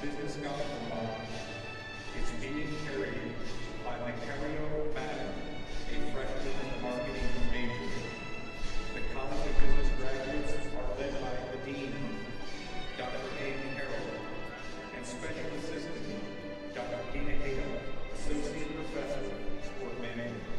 business government is being carried by Macario Madden, a freshman marketing major. The College of Business graduates are led by the Dean, Dr. Amy Harrell, and Special Assistant, Dr. Tina Hale, Associate Professor, Sport Management.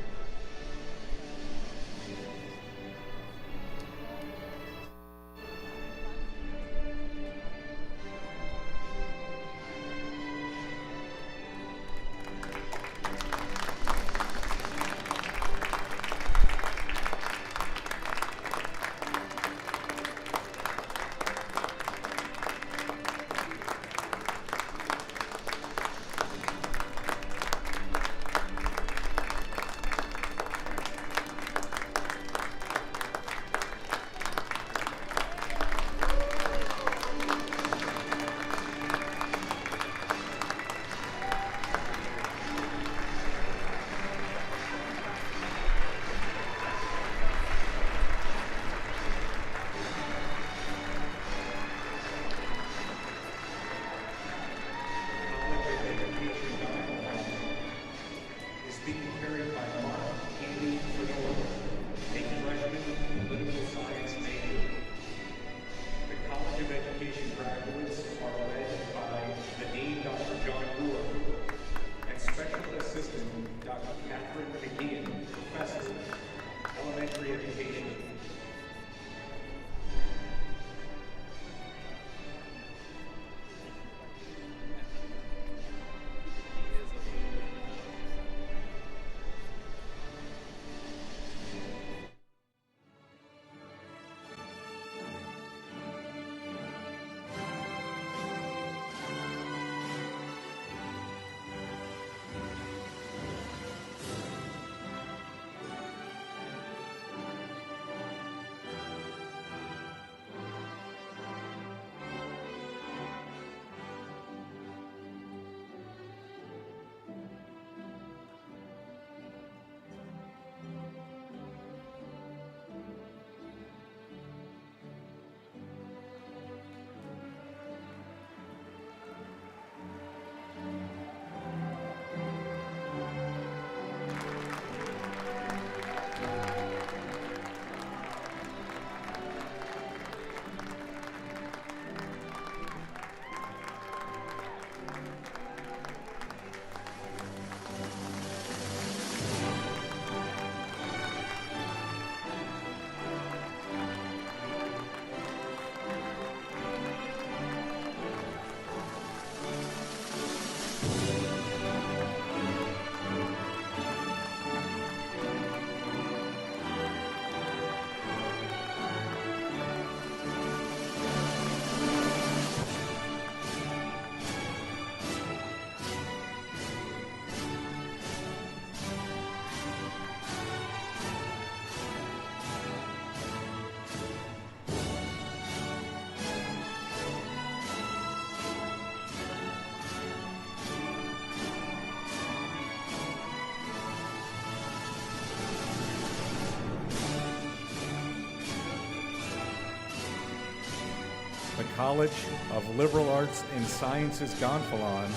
The College of Liberal Arts and Sciences Gonfalon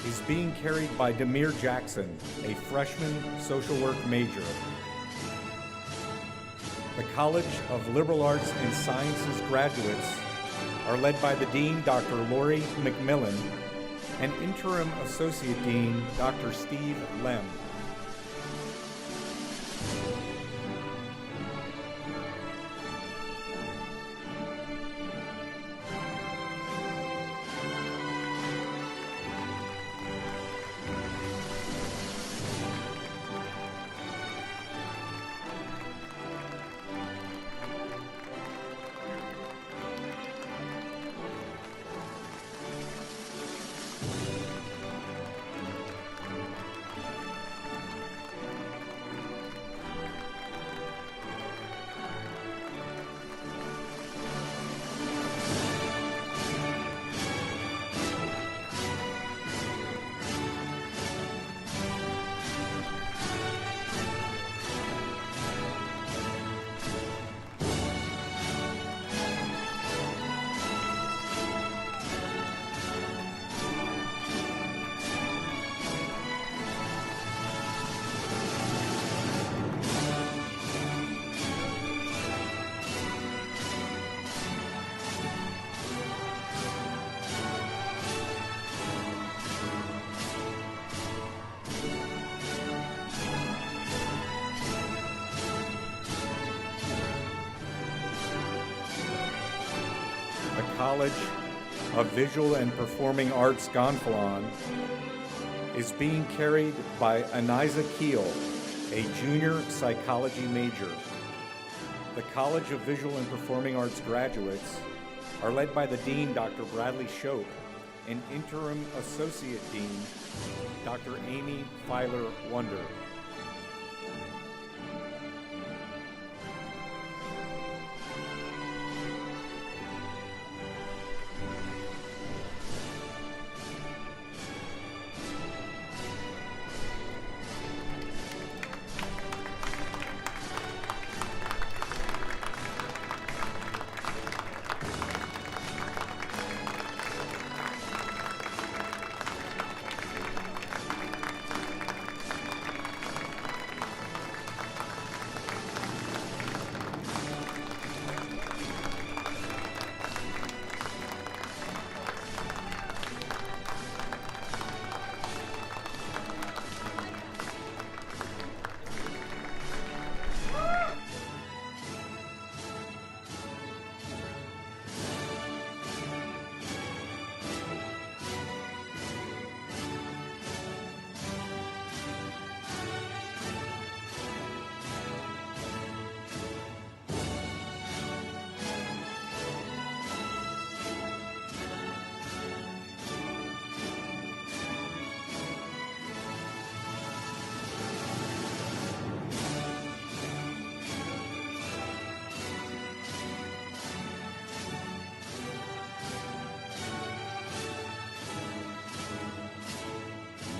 is being carried by Demir Jackson, a freshman social work major. The College of Liberal Arts and Sciences graduates are led by the Dean, Dr. Lori McMillan, and Interim Associate Dean, Dr. Steve Lem. College of Visual and Performing Arts Gonfalon is being carried by Aniza Keel, a junior psychology major. The College of Visual and Performing Arts graduates are led by the Dean, Dr. Bradley Shope, and Interim Associate Dean, Dr. Amy Filer-Wunder.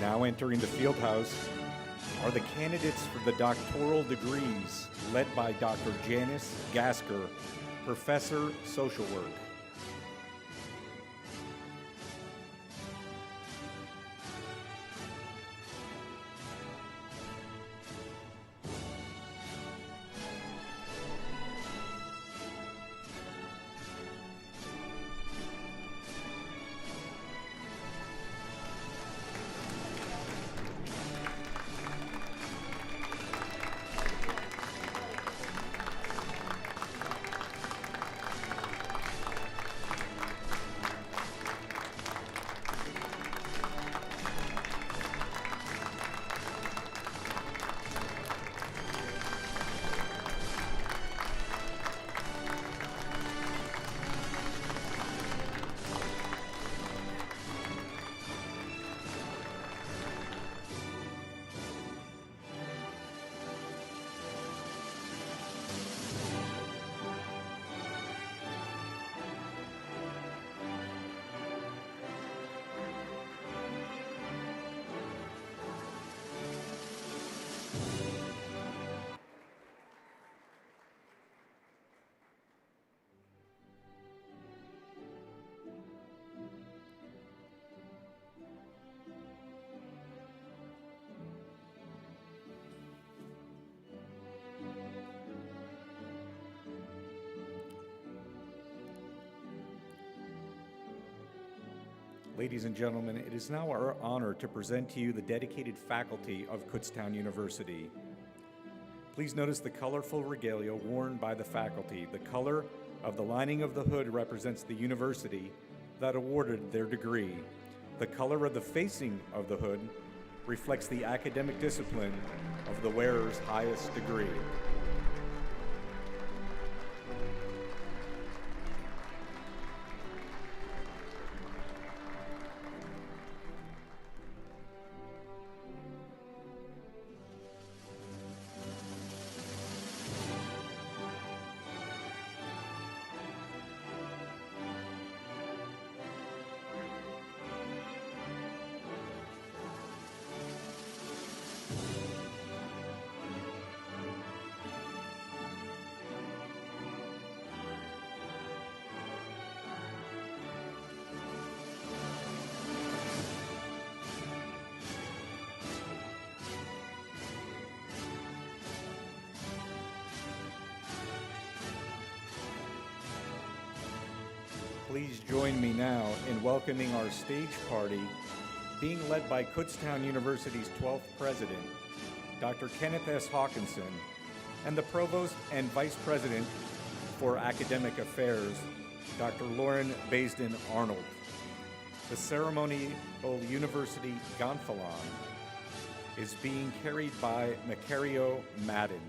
Now entering the field house are the candidates for the doctoral degrees, led by Dr. Janice Gasker, Professor, Social Work. Ladies and gentlemen, it is now our honor to present to you the dedicated faculty of Kutztown University. Please notice the colorful regalia worn by the faculty. The color of the lining of the hood represents the university that awarded their degree. The color of the facing of the hood reflects the academic discipline of the wearer's highest degree. Please join me now in welcoming our stage party, being led by Kutztown University's 12th president, Dr. Kenneth S. Hawkinson, and the provost and vice president for academic affairs, Dr. Lauren Baisden Arnold. The ceremonial University Gonfalon is being carried by Macario Madden.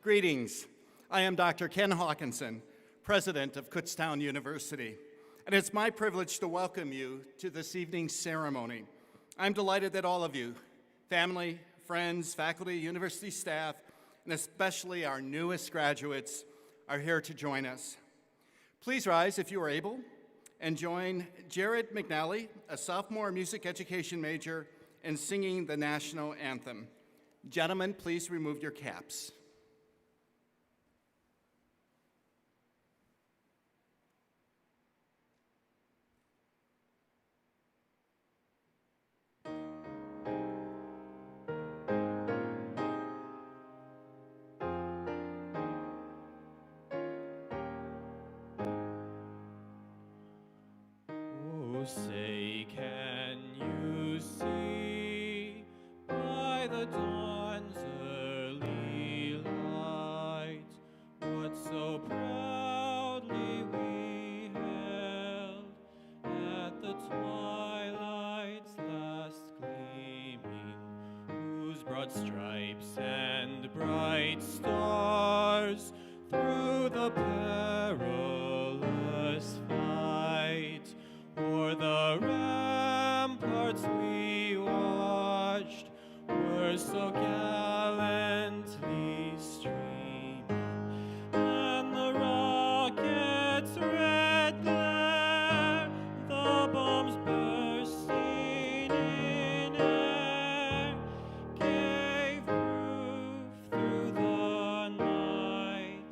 Greetings. I am Dr. Ken Hawkinson, president of Kutztown University, and it's my privilege to welcome you to this evening's ceremony. I'm delighted that all of you, family, friends, faculty, university staff, and especially our newest graduates, are here to join us. Please rise if you are able and join Jared McNally, a sophomore music education major, in singing the national anthem. Gentlemen, please remove your caps. Say, can you see by the dawn's early light what so proudly we held at the twilight's last gleaming, whose broad stripes and bright stars through the perilous fight o'er the ramparts we watched were so gallantly streaming, and the rockets' red glare, the bombs bursting in air, gave proof through the night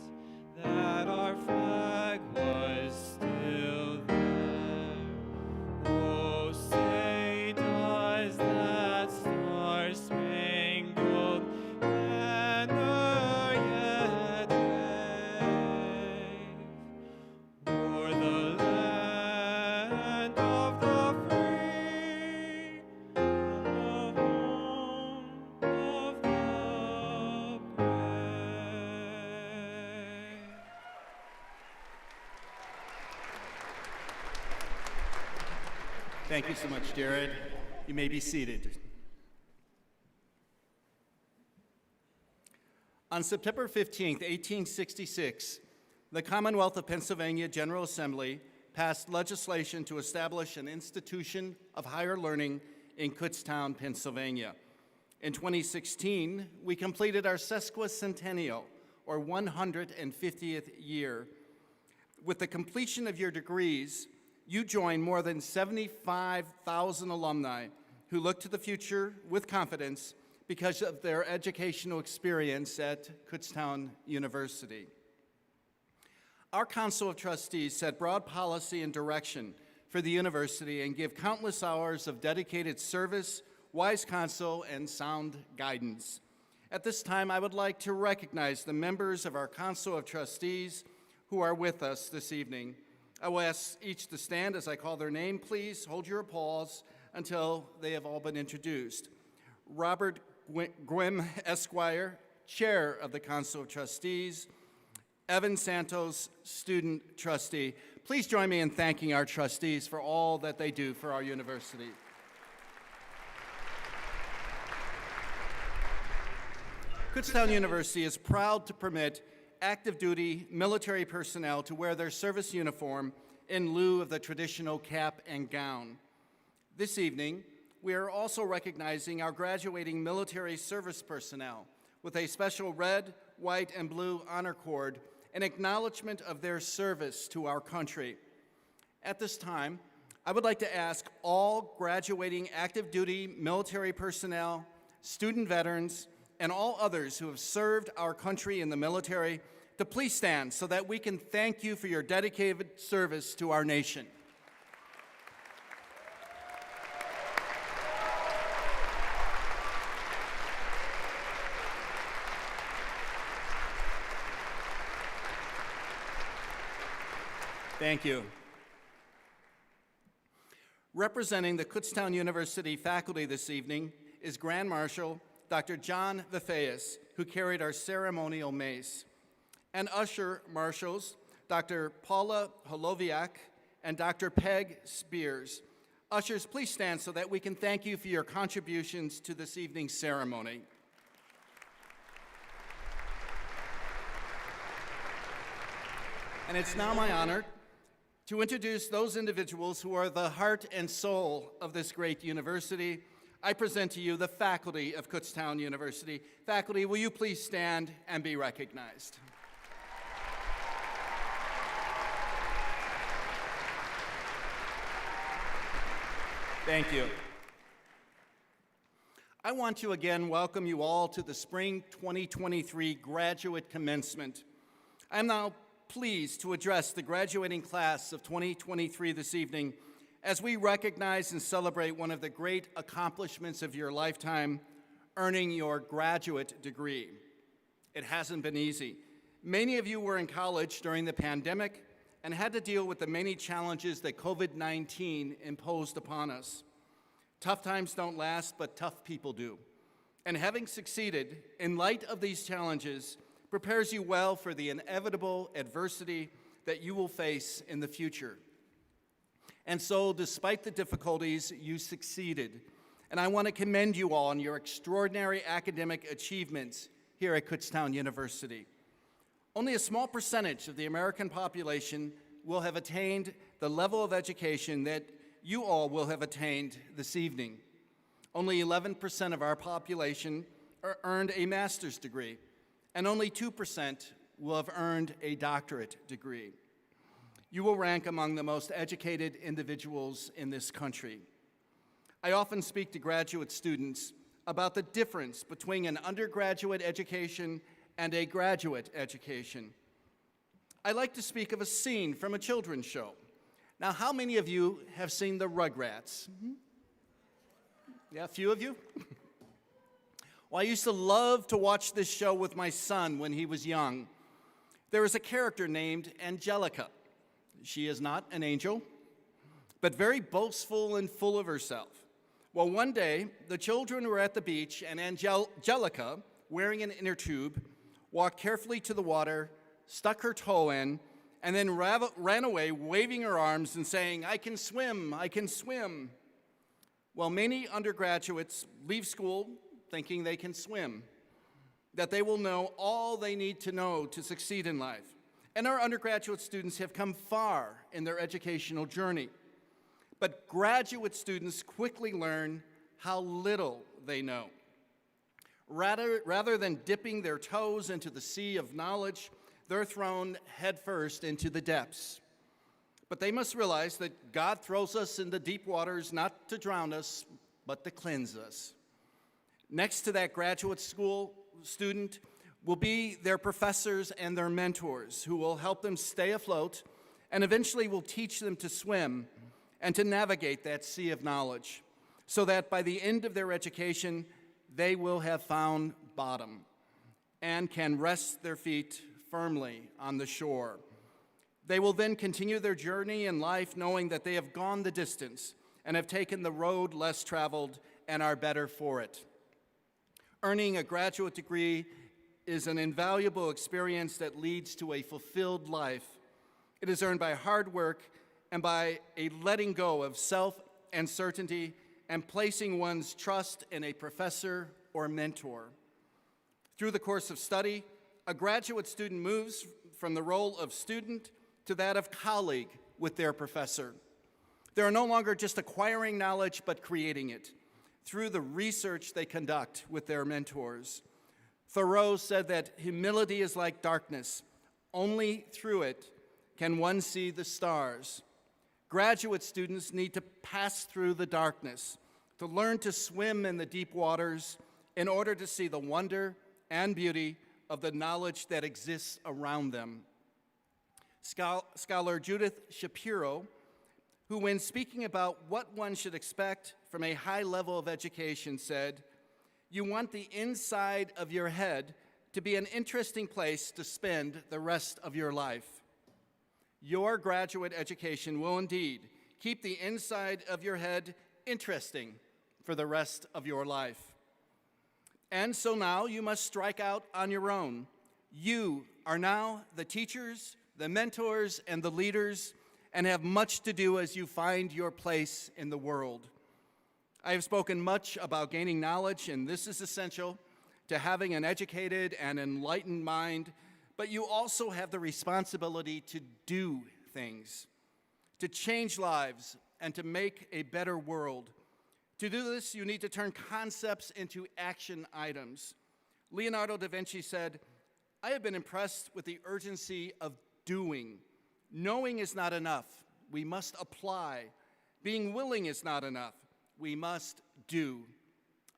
that our flag was still there. Oh, say does that star-spangled banner yet wave o'er the land of the free and the home of the brave? Thank you so much, Jared. You may be seated. On September 15, 1866, the Commonwealth of Pennsylvania General Assembly passed legislation to establish an institution of higher learning in Kutztown, Pennsylvania. In 2016, we completed our sesquicentennial, or 150th year, With the completion of your degrees, you join more than 75,000 alumni who look to the future with confidence because of their educational experience at Kutztown University. Our Council of Trustees set broad policy and direction for the university and give countless hours of dedicated service, wise counsel, and sound guidance. At this time, I would like to recognize the members of our Council of Trustees who are with us this evening. I will ask each to stand as I call their name. Please hold your applause until they have all been introduced. Robert Gwim, Esquire, Chair of the Council of Trustees. Evan Santos, Student Trustee. Please join me in thanking our trustees for all that they do for our university. Kutztown University is proud to permit active duty military personnel to wear their service uniform in lieu of the traditional cap and gown. This evening, we are also recognizing our graduating military service personnel with a special red, white, and blue honor cord in acknowledgement of their service to our country. At this time, I would like to ask all graduating active duty military personnel, student veterans, and all others who have served our country in the military to please stand so that we can thank you for your dedicated service to our nation. Thank you. Representing the Kutztown University faculty this evening is Grand Marshal Dr. John Vifeus, who carried our ceremonial mace, and Usher Marshals Dr. Paula Holoviak and Dr. Peg Spears. Ushers, please stand so that we can thank you for your contributions to this evening's ceremony. And it's now my honor to introduce those individuals who are the heart and soul of this great university. I present to you the faculty of Kutztown University. Faculty, will you please stand and be recognized? Thank you. I want to again welcome you all to the Spring 2023 Graduate Commencement. I'm now pleased to address the graduating class of 2023 this evening as we recognize and celebrate one of the great accomplishments of your lifetime, earning your graduate degree. It hasn't been easy. Many of you were in college during the pandemic and had to deal with the many challenges that COVID-19 imposed upon us. Tough times don't last, but tough people do. And having succeeded in light of these challenges prepares you well for the inevitable adversity that you will face in the future. And so, despite the difficulties, you succeeded. And I want to commend you all on your extraordinary academic achievements here at Kutztown University. Only a small percentage of the American population will have attained the level of education that you all will have attained this evening. Only 11% of our population earned a master's degree, and only 2% will have earned a doctorate degree. You will rank among the most educated individuals in this country. I often speak to graduate students about the difference between an undergraduate education and a graduate education. I like to speak of a scene from a children's show. Now, how many of you have seen the Rugrats? Yeah, a few of you? Well, I used to love to watch this show with my son when he was young. There is a character named Angelica. She is not an angel, but very boastful and full of herself. Well, one day, the children were at the beach, and Angelica, wearing an inner tube, walked carefully to the water, stuck her toe in, and then ran away, waving her arms and saying, "I can swim, I can swim." Well, many undergraduates leave school thinking they can swim, that they will know all they need to know to succeed in life. And our undergraduate students have come far in their educational journey. But graduate students quickly learn how little they know. Rather than dipping their toes into the sea of knowledge, they're thrown headfirst into the depths. But they must realize that God throws us in the deep waters not to drown us, but to cleanse us. Next to that graduate school student will be their professors and their mentors who will help them stay afloat and eventually will teach them to swim and to navigate that sea of knowledge so that by the end of their education, they will have found bottom and can rest their feet firmly on the shore. They will then continue their journey in life knowing that they have gone the distance and have taken the road less traveled and are better for it. Earning a graduate degree is an invaluable experience that leads to a fulfilled life. It is earned by hard work and by a letting go of self-uncertainty and placing one's trust in a professor or mentor. Through the course of study, a graduate student moves from the role of student to that of colleague with their professor. They are no longer just acquiring knowledge, but creating it through the research they conduct with their mentors. Thoreau said that humility is like darkness. Only through it can one see the stars. Graduate students need to pass through the darkness, to learn to swim in the deep waters in order to see the wonder and beauty of the knowledge that exists around them. Scholar Judith Shapiro, who when speaking about what one should expect from a high level of education said, "You want the inside of your head to be an interesting place to spend the rest of your life." Your graduate education will indeed keep the inside of your head interesting for the rest of your life. And so now you must strike out on your own. You are now the teachers, the mentors, and the leaders, and have much to do as you find your place in the world. I have spoken much about gaining knowledge, and this is essential to having an educated and enlightened mind, but you also have the responsibility to do things, to change lives, and to make a better world. To do this, you need to turn concepts into action items. Leonardo da Vinci said, "I have been impressed with the urgency of doing. Knowing is not enough. We must apply. Being willing is not enough. We must do."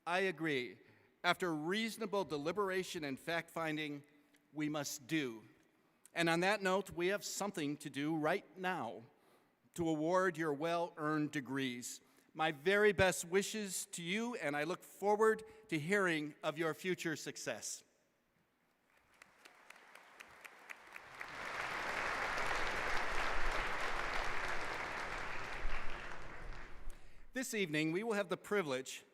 I agree. After reasonable deliberation and fact-finding, we must do. And on that note, we have something to do right now to award your well-earned degrees. My very best wishes to you, and I look forward to hearing of your future success. This evening, we will have the privilege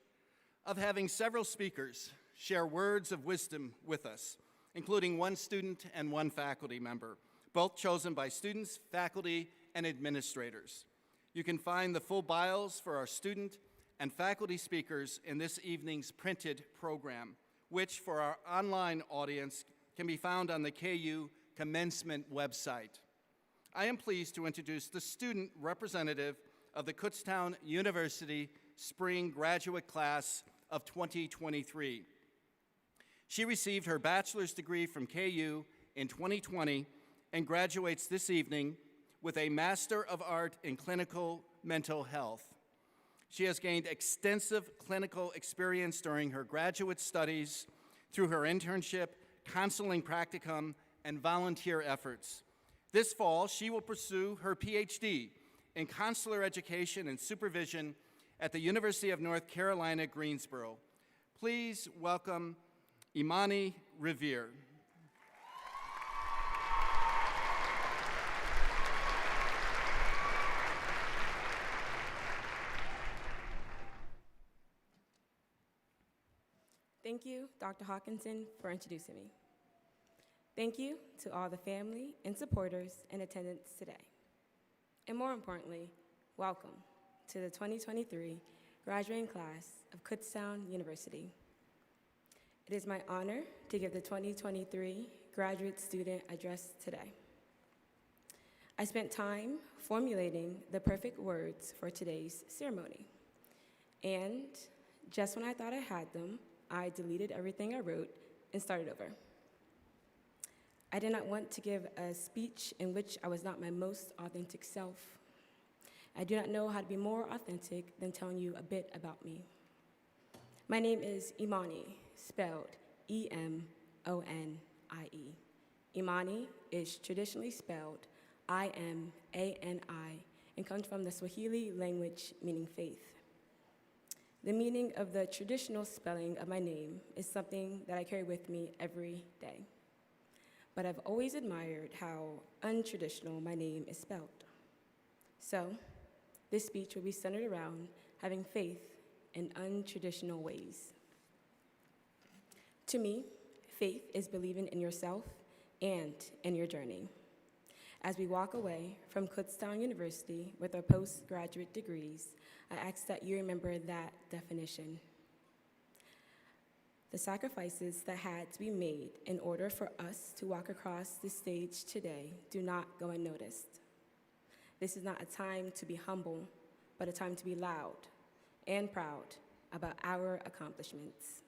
of having several speakers share words of wisdom with us, including one student and one faculty member, both chosen by students, faculty, and administrators. You can find the full bios for our student and faculty speakers in this evening's printed program, which for our online audience can be found on the KU Commencement website. I am pleased to introduce the student representative of the Kutztown University Spring Graduate Class of 2023. She received her bachelor's degree from KU in 2020 and graduates this evening with a Master of Art in Clinical Mental Health. She has gained extensive clinical experience during her graduate studies through her internship, counseling practicum, and volunteer efforts. This fall, she will pursue her PhD in consular education and supervision at the University of North Carolina, Greensboro. Please welcome Imani Revere. Thank you, Dr. Hawkinson, for introducing me. Thank you to all the family and supporters in attendance today. And more importantly, welcome to the 2023 graduating class of Kutztown University. It is my honor to give the 2023 graduate student address today. I spent time formulating the perfect words for today's ceremony. And just when I thought I had them, I deleted everything I wrote and started over. I did not want to give a speech in which I was not my most authentic self. I do not know how to be more authentic than telling you a bit about me. My name is Imani, spelled E-M-O-N-I-E. Imani is traditionally spelled I-M-A-N-I and comes from the Swahili language meaning faith. The meaning of the traditional spelling of my name is something that I carry with me every day. But I've always admired how untraditional my name is spelled. So, this speech will be centered around having faith in untraditional ways. To me, faith is believing in yourself and in your journey. As we walk away from Kutztown University with our postgraduate degrees, I ask that you remember that definition. The sacrifices that had to be made in order for us to walk across the stage today do not go unnoticed. This is not a time to be humble, but a time to be loud and proud about our accomplishments.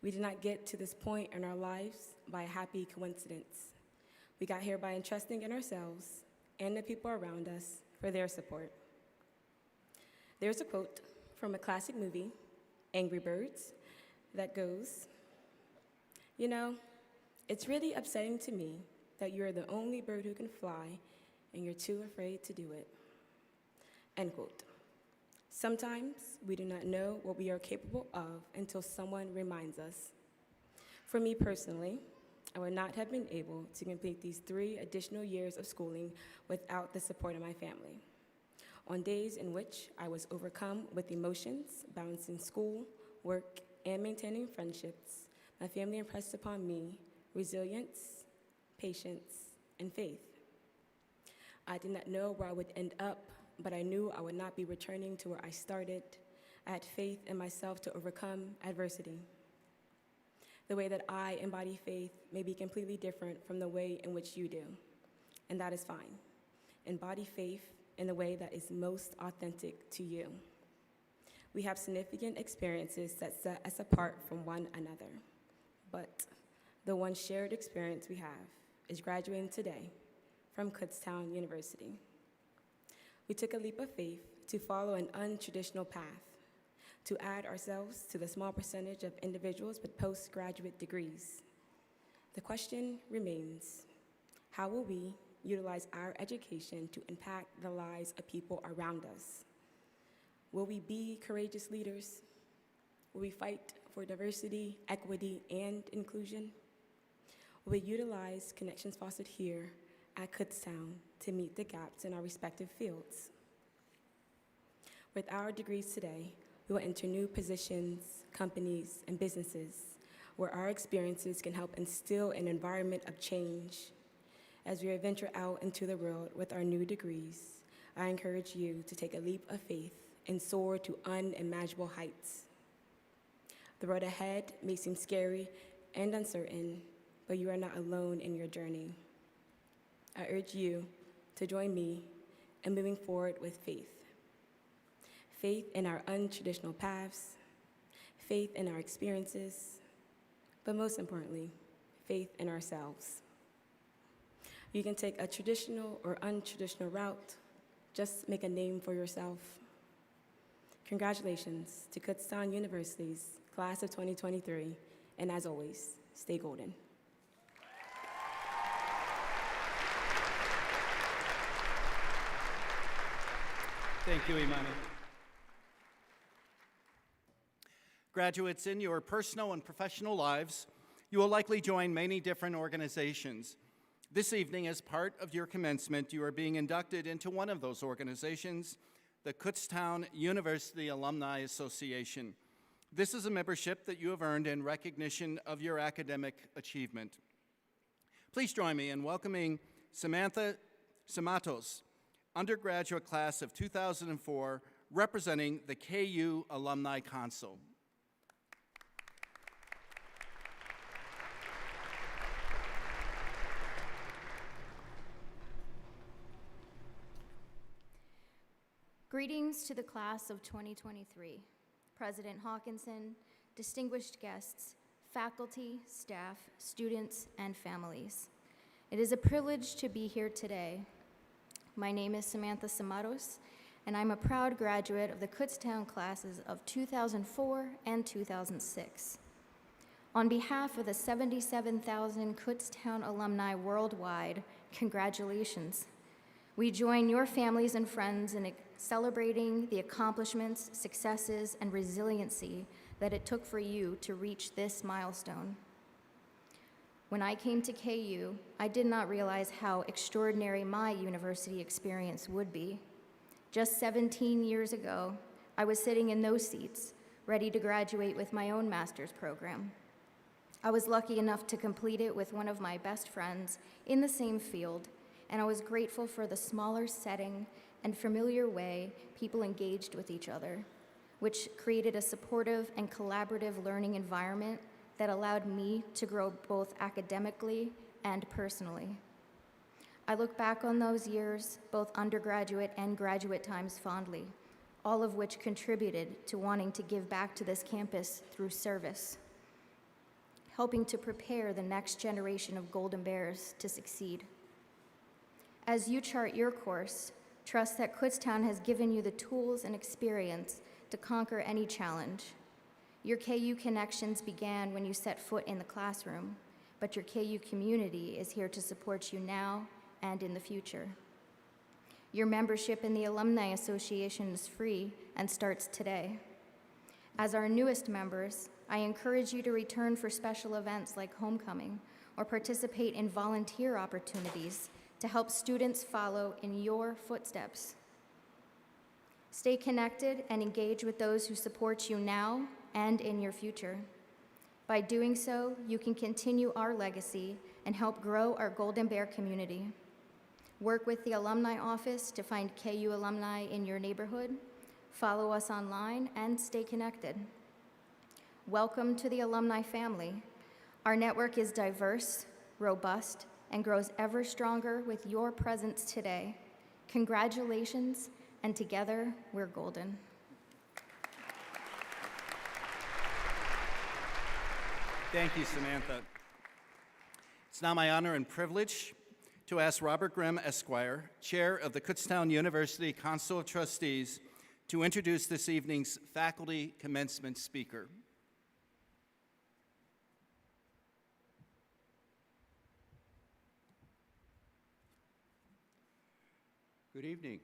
We did not get to this point in our lives by a happy coincidence. We got here by entrusting in ourselves and the people around us for their support. There's a quote from a classic movie, Angry Birds, that goes, "You know, it's really upsetting to me that you're the only bird who can fly and you're too afraid to do it." End quote. Sometimes we do not know what we are capable of until someone reminds us. For me personally, I would not have been able to complete these 3 additional years of schooling without the support of my family. On days in which I was overcome with emotions, balancing school, work, and maintaining friendships, my family impressed upon me resilience, patience, and faith. I did not know where I would end up, but I knew I would not be returning to where I started. I had faith in myself to overcome adversity. The way that I embody faith may be completely different from the way in which you do, and that is fine. Embody faith in the way that is most authentic to you. We have significant experiences that set us apart from one another, but the one shared experience we have is graduating today from Kutztown University. We took a leap of faith to follow an untraditional path, to add ourselves to the small percentage of individuals with postgraduate degrees. The question remains, how will we utilize our education to impact the lives of people around us? Will we be courageous leaders? Will we fight for diversity, equity, and inclusion? Will we utilize connections fostered here at Kutztown to meet the gaps in our respective fields? With our degrees today, we will enter new positions, companies, and businesses where our experiences can help instill an environment of change. As we venture out into the world with our new degrees, I encourage you to take a leap of faith and soar to unimaginable heights. The road ahead may seem scary and uncertain, but you are not alone in your journey. I urge you to join me in moving forward with faith. Faith in our untraditional paths, faith in our experiences, but most importantly, faith in ourselves. You can take a traditional or untraditional route, just make a name for yourself. Congratulations to Kutztown University's class of 2023, and as always, stay golden. Thank you, Imani. Graduates, in your personal and professional lives, you will likely join many different organizations. This evening, as part of your commencement, you are being inducted into one of those organizations, the Kutztown University Alumni Association. This is a membership that you have earned in recognition of your academic achievement. Please join me in welcoming Samantha Samatos, undergraduate class of 2004, representing the KU Alumni Council. Greetings to the class of 2023, President Hawkinson, distinguished guests, faculty, staff, students, and families. It is a privilege to be here today. My name is Samantha Samaros, and I'm a proud graduate of the Kutztown classes of 2004 and 2006. On behalf of the 77,000 Kutztown alumni worldwide, congratulations. We join your families and friends in celebrating the accomplishments, successes, and resiliency that it took for you to reach this milestone. When I came to KU, I did not realize how extraordinary my university experience would be. Just 17 years ago, I was sitting in those seats, ready to graduate with my own master's program. I was lucky enough to complete it with one of my best friends in the same field, and I was grateful for the smaller setting and familiar way people engaged with each other, which created a supportive and collaborative learning environment that allowed me to grow both academically and personally. I look back on those years, both undergraduate and graduate times, fondly, all of which contributed to wanting to give back to this campus through service, helping to prepare the next generation of Golden Bears to succeed. As you chart your course, trust that Kutztown has given you the tools and experience to conquer any challenge. Your KU connections began when you set foot in the classroom, but your KU community is here to support you now and in the future. Your membership in the Alumni Association is free and starts today. As our newest members, I encourage you to return for special events like homecoming or participate in volunteer opportunities to help students follow in your footsteps. Stay connected and engage with those who support you now and in your future. By doing so, you can continue our legacy and help grow our Golden Bear community. Work with the Alumni Office to find KU alumni in your neighborhood, follow us online, and stay connected. Welcome to the alumni family. Our network is diverse, robust, and grows ever stronger with your presence today. Congratulations, and together, we're golden. Thank you, Samantha. It's now my honor and privilege to ask Robert Grimm, Esquire, Chair of the Kutztown University Council of Trustees, to introduce this evening's faculty commencement speaker. Good evening.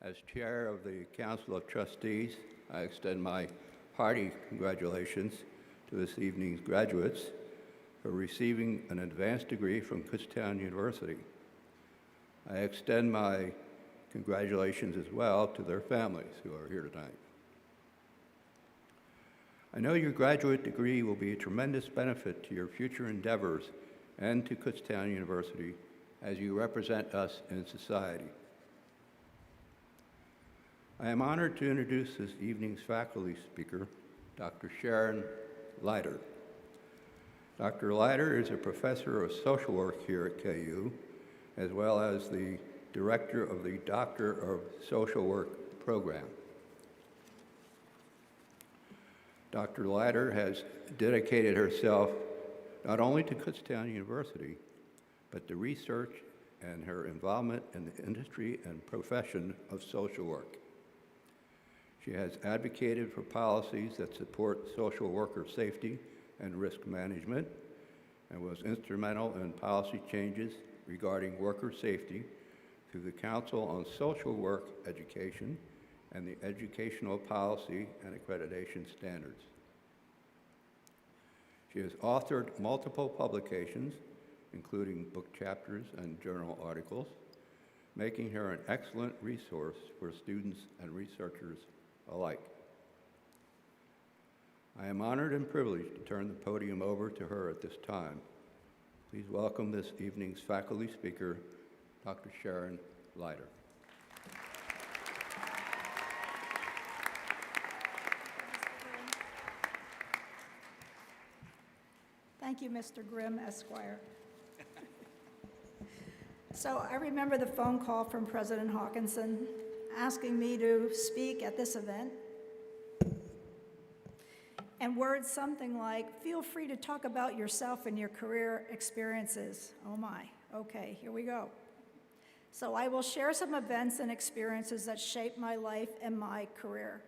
As Chair of the Council of Trustees, I extend my hearty congratulations to this evening's graduates for receiving an advanced degree from Kutztown University. I extend my congratulations as well to their families who are here tonight. I know your graduate degree will be a tremendous benefit to your future endeavors and to Kutztown University as you represent us in society. I am honored to introduce this evening's faculty speaker, Dr. Sharon Leiter. Dr. Leiter is a professor of social work here at KU, as well as the director of the Doctor of Social Work program. Dr. Leiter has dedicated herself not only to Kutztown University, but to research and her involvement in the industry and profession of social work. She has advocated for policies that support social worker safety and risk management, and was instrumental in policy changes regarding worker safety through the Council on Social Work Education and the Educational Policy and Accreditation Standards. She has authored multiple publications, including book chapters and journal articles, making her an excellent resource for students and researchers alike. I am honored and privileged to turn the podium over to her at this time. Please welcome this evening's faculty speaker, Dr. Sharon Leiter. Thank you, Mr. Grimm, Esquire. So I remember the phone call from President Hawkinson asking me to speak at this event. and words something like, feel free to talk about yourself and your career experiences. Oh my, okay, here we go. So I will share some events and experiences that shaped my life and my career.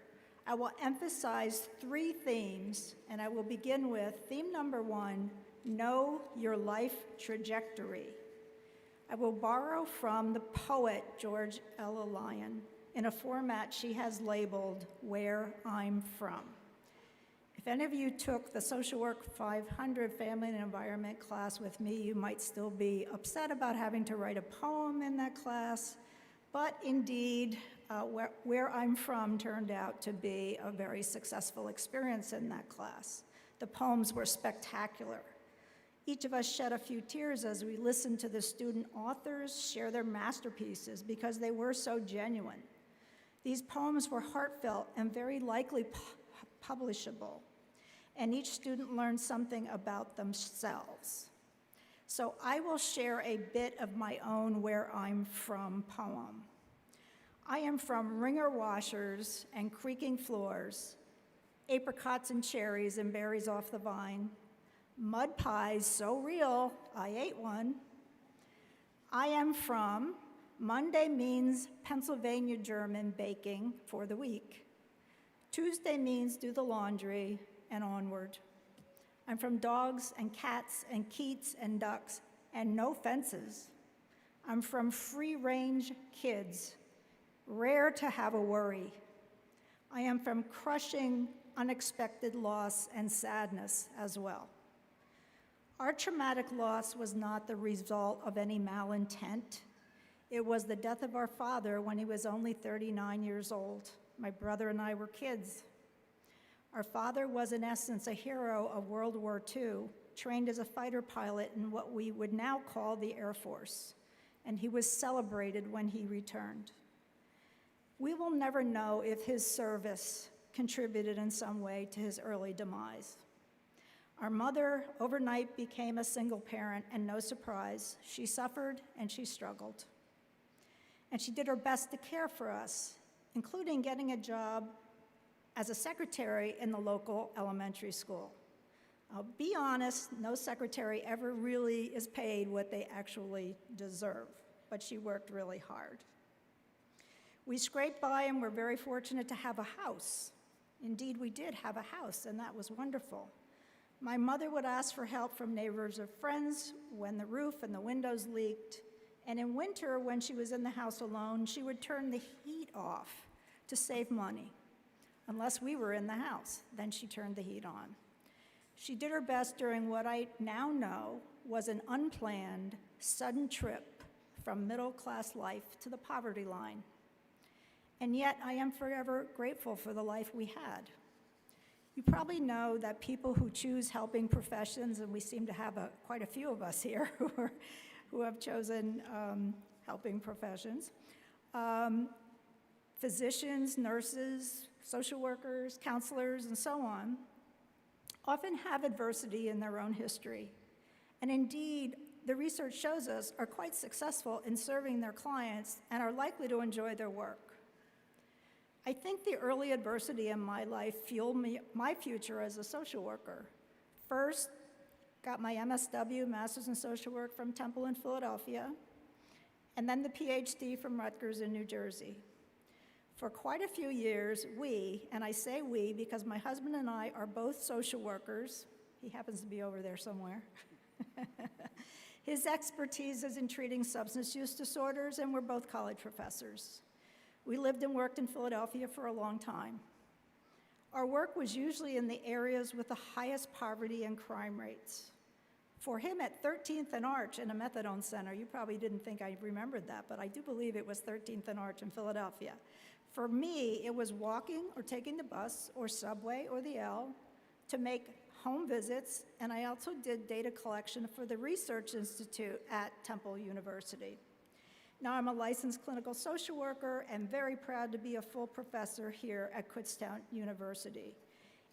I will emphasize 3 themes, and I will begin with theme number 1, know your life trajectory. I will borrow from the poet George Ella Lyon in a format she has labeled Where I'm From. If any of you took the Social Work 500 Family and Environment class with me, you might still be upset about having to write a poem in that class, but indeed, where I'm from turned out to be a very successful experience in that class. The poems were spectacular. Each of us shed a few tears as we listened to the student authors share their masterpieces because they were so genuine. These poems were heartfelt and very likely publishable, and each student learned something about themselves. So I will share a bit of my own Where I'm From poem. I am from wringer washers and creaking floors, apricots and cherries and berries off the vine, mud pies so real, I ate one. I am from, Monday means Pennsylvania German baking for the week. Tuesday means do the laundry and onward. I'm from dogs and cats and keats and ducks and no fences. I'm from free-range kids, rare to have a worry. I am from crushing, unexpected loss and sadness as well. Our traumatic loss was not the result of any malintent. It was the death of our father when he was only 39 years old. My brother and I were kids. Our father was, in essence, a hero of World War II, trained as a fighter pilot in what we would now call the Air Force, and he was celebrated when he returned. We will never know if his service contributed in some way to his early demise. Our mother overnight became a single parent, and no surprise, she suffered and she struggled. And she did her best to care for us, including getting a job as a secretary in the local elementary school. I'll be honest, no secretary ever really is paid what they actually deserve, but she worked really hard. We scraped by and were very fortunate to have a house. Indeed, we did have a house, and that was wonderful. My mother would ask for help from neighbors or friends when the roof and the windows leaked, and in winter, when she was in the house alone, she would turn the heat off to save money. Unless we were in the house, then she turned the heat on. She did her best during what I now know was an unplanned, sudden trip from middle-class life to the poverty line. And yet, I am forever grateful for the life we had. You probably know that people who choose helping professions, and we seem to have quite a few of us here who have chosen helping professions, physicians, nurses, social workers, counselors, and so on, often have adversity in their own history. And indeed, the research shows us are quite successful in serving their clients and are likely to enjoy their work. I think the early adversity in my life fueled my future as a social worker. First, got my MSW, Master's in Social Work, from Temple in Philadelphia, and then the PhD from Rutgers in New Jersey. For quite a few years, we, and I say we because my husband and I are both social workers. He happens to be over there somewhere. His expertise is in treating substance use disorders, and we're both college professors. We lived and worked in Philadelphia for a long time. Our work was usually in the areas with the highest poverty and crime rates. For him at 13th and Arch in a methadone center, you probably didn't think I remembered that, but I do believe it was 13th and Arch in Philadelphia. For me, it was walking or taking the bus or subway or the L to make home visits, and I also did data collection for the Research Institute at Temple University. Now I'm a licensed clinical social worker and very proud to be a full professor here at Kutztown University.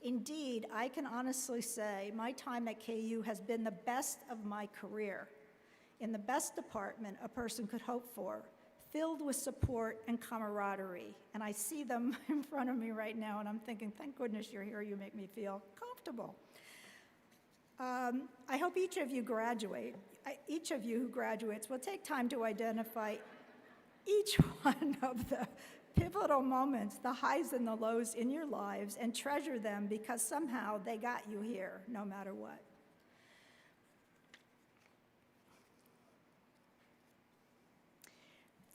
Indeed, I can honestly say my time at KU has been the best of my career, in the best department a person could hope for, filled with support and camaraderie. And I see them in front of me right now, and I'm thinking, thank goodness you're here. You make me feel comfortable. I hope each of you who graduates will take time to identify each one of the pivotal moments, the highs and the lows in your lives, and treasure them because somehow they got you here, no matter what.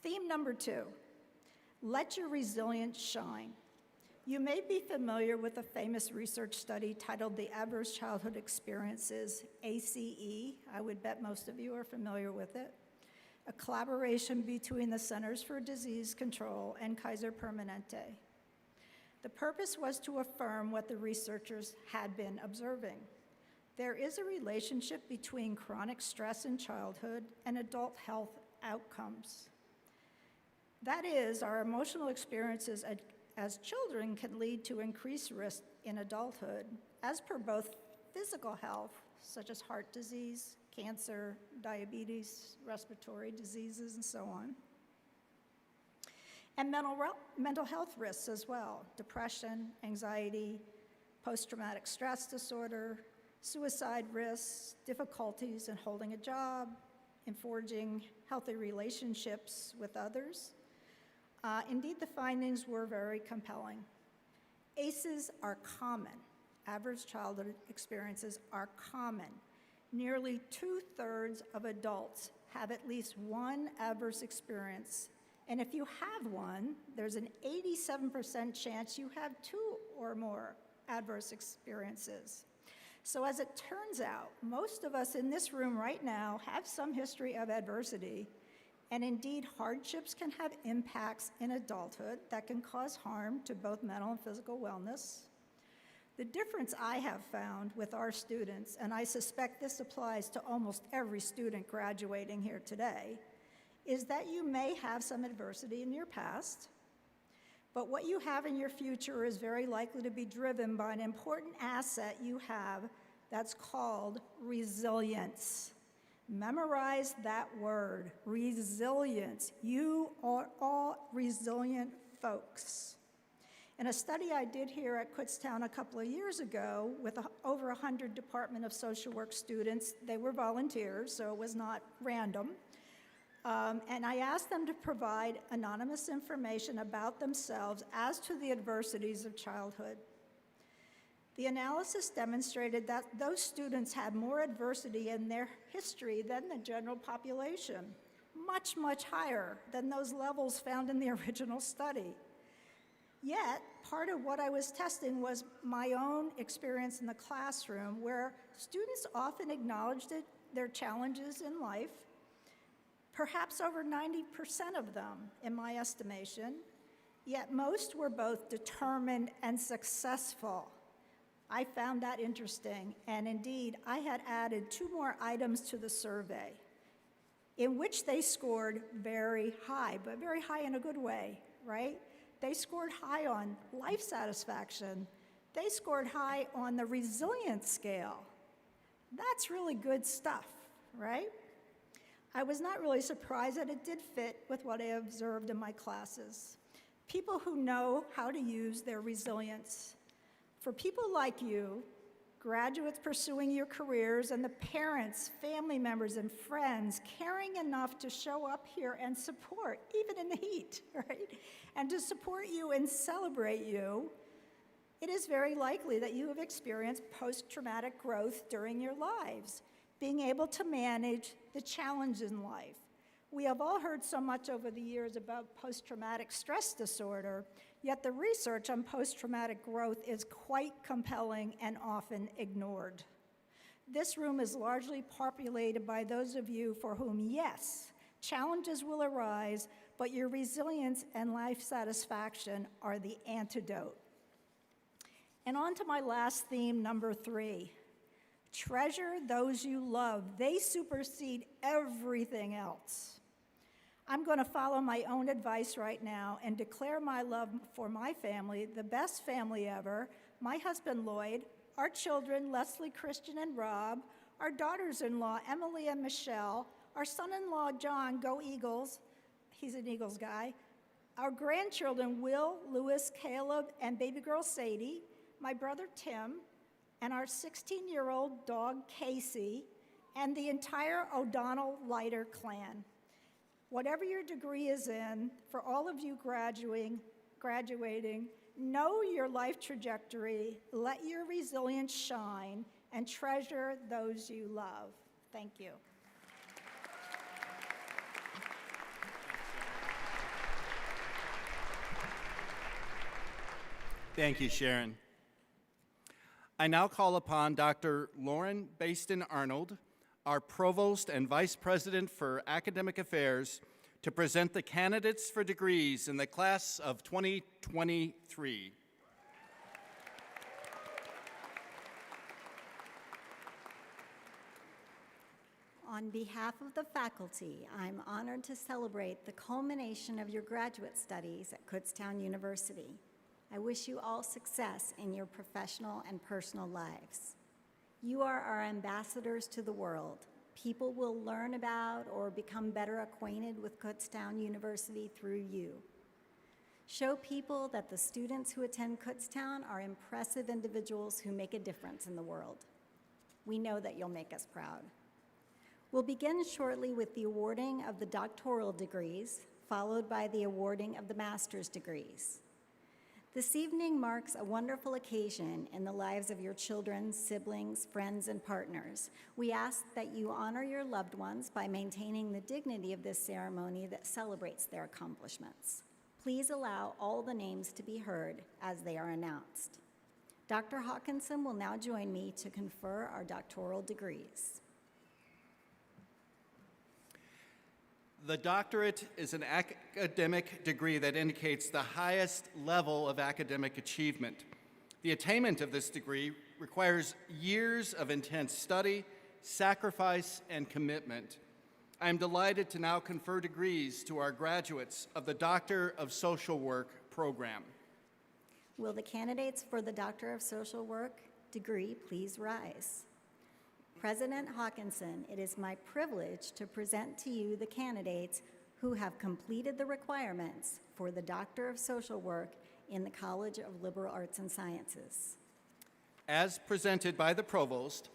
Theme number 2, let your resilience shine. You may be familiar with a famous research study titled The Adverse Childhood Experiences, ACE. I would bet most of you are familiar with it. A collaboration between the Centers for Disease Control and Kaiser Permanente. The purpose was to affirm what the researchers had been observing. There is a relationship between chronic stress in childhood and adult health outcomes. That is, our emotional experiences as children can lead to increased risk in adulthood, as per both physical health, such as heart disease, cancer, diabetes, respiratory diseases, and so on, and mental health risks as well, depression, anxiety, post-traumatic stress disorder, suicide risks, difficulties in holding a job, in forging healthy relationships with others. Indeed, the findings were very compelling. ACEs are common. Adverse childhood experiences are common. Nearly 2/3 of adults have at least one adverse experience, and if you have one, there's an 87% chance you have 2 or more adverse experiences. So as it turns out, most of us in this room right now have some history of adversity, and indeed hardships can have impacts in adulthood that can cause harm to both mental and physical wellness. The difference I have found with our students, and I suspect this applies to almost every student graduating here today, is that you may have some adversity in your past, but what you have in your future is very likely to be driven by an important asset you have that's called resilience. Memorize that word, resilience. You are all resilient folks. In a study I did here at Kutztown a couple of years ago with over 100 Department of Social Work students, they were volunteers, so it was not random, and I asked them to provide anonymous information about themselves as to the adversities of childhood. The analysis demonstrated that those students had more adversity in their history than the general population, much, much higher than those levels found in the original study. Yet, part of what I was testing was my own experience in the classroom, where students often acknowledged their challenges in life, perhaps over 90% of them, in my estimation, yet most were both determined and successful. I found that interesting, and indeed, I had added 2 more items to the survey, in which they scored very high, but very high in a good way, right? They scored high on life satisfaction. They scored high on the resilience scale. That's really good stuff, right? I was not really surprised that it did fit with what I observed in my classes. People who know how to use their resilience. For people like you, graduates pursuing your careers, and the parents, family members, and friends caring enough to show up here and support, even in the heat, right? And to support you and celebrate you, it is very likely that you have experienced post-traumatic growth during your lives, being able to manage the challenge in life. We have all heard so much over the years about post-traumatic stress disorder, yet the research on post-traumatic growth is quite compelling and often ignored. This room is largely populated by those of you for whom, yes, challenges will arise, but your resilience and life satisfaction are the antidote. And on to my last theme, number 3. Treasure those you love. They supersede everything else. I'm going to follow my own advice right now and declare my love for my family, the best family ever, my husband Lloyd, our children Leslie, Christian, and Rob, our daughters-in-law Emily and Michelle, our son-in-law John, go Eagles, he's an Eagles guy. Our grandchildren, Will, Lewis, Caleb, and baby girl Sadie, my brother Tim, and our 16-year-old dog Casey, and the entire O'Donnell Leiter clan. Whatever your degree is in, for all of you graduating, know your life trajectory, let your resilience shine, and treasure those you love. Thank you. Thank you, Sharon. I now call upon Dr. Lauren Baston Arnold, our Provost and Vice President for Academic Affairs, to present the candidates for degrees in the class of 2023. On behalf of the faculty, I'm honored to celebrate the culmination of your graduate studies at Kutztown University. I wish you all success in your professional and personal lives. You are our ambassadors to the world. People will learn about or become better acquainted with Kutztown University through you. Show people that the students who attend Kutztown are impressive individuals who make a difference in the world. We know that you'll make us proud. We'll begin shortly with the awarding of the doctoral degrees, followed by the awarding of the master's degrees. This evening marks a wonderful occasion in the lives of your children, siblings, friends, and partners. We ask that you honor your loved ones by maintaining the dignity of this ceremony that celebrates their accomplishments. Please allow all the names to be heard as they are announced. Dr. Hawkinson will now join me to confer our doctoral degrees. The doctorate is an academic degree that indicates the highest level of academic achievement. The attainment of this degree requires years of intense study, sacrifice, and commitment. I am delighted to now confer degrees to our graduates of the Doctor of Social Work program. Will the candidates for the Doctor of Social Work degree please rise? President Hawkinson, it is my privilege to present to you the candidates who have completed the requirements for the Doctor of Social Work in the College of Liberal Arts and Sciences. As presented by the Provost,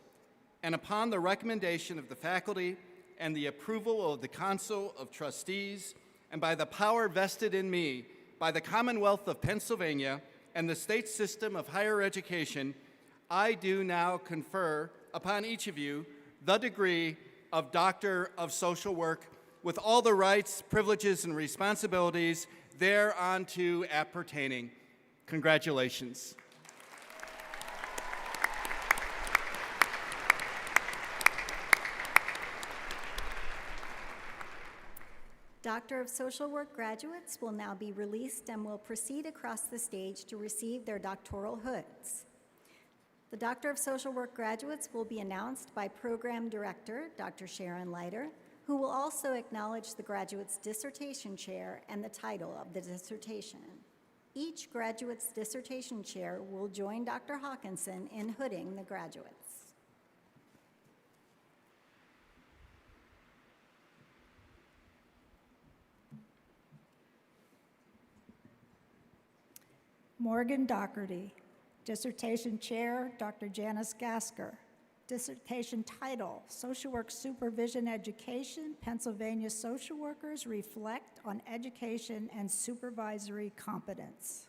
and upon the recommendation of the faculty and the approval of the Council of Trustees, and by the power vested in me by the Commonwealth of Pennsylvania and the state system of higher education, I do now confer upon each of you the degree of Doctor of Social Work with all the rights, privileges, and responsibilities thereunto appertaining. Congratulations. Doctor of Social Work graduates will now be released and will proceed across the stage to receive their doctoral hoods. The Doctor of Social Work graduates will be announced by Program Director, Dr. Sharon Leiter, who will also acknowledge the graduate's dissertation chair and the title of the dissertation. Each graduate's dissertation chair will join Dr. Hawkinson in hooding the graduates. Morgan Doherty. Dissertation Chair, Dr. Janice Gasker. Dissertation title, Social Work Supervision Education, Pennsylvania Social Workers Reflect on Education and Supervisory Competence.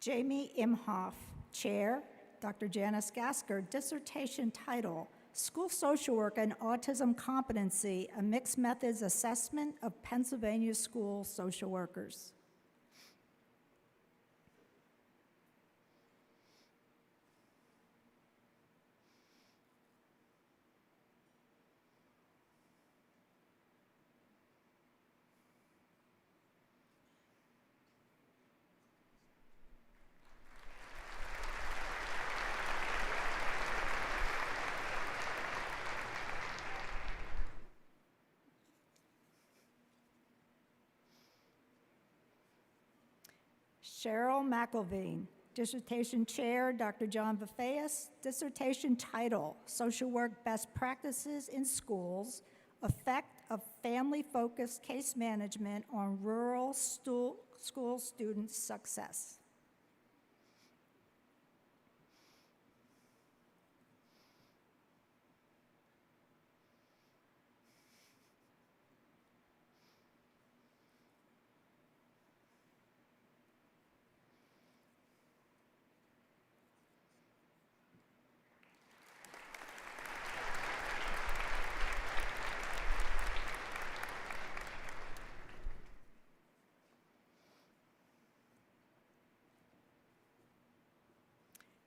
Jamie Imhoff, Chair, Dr. Janice Gasker, dissertation title, School Social Work and Autism Competency, a Mixed Methods Assessment of Pennsylvania School Social Workers. Cheryl McElveen. Dissertation Chair, Dr. John Vafeas. Dissertation title, Social Work Best Practices in Schools, Effect of Family-Focused Case Management on Rural School Student Success.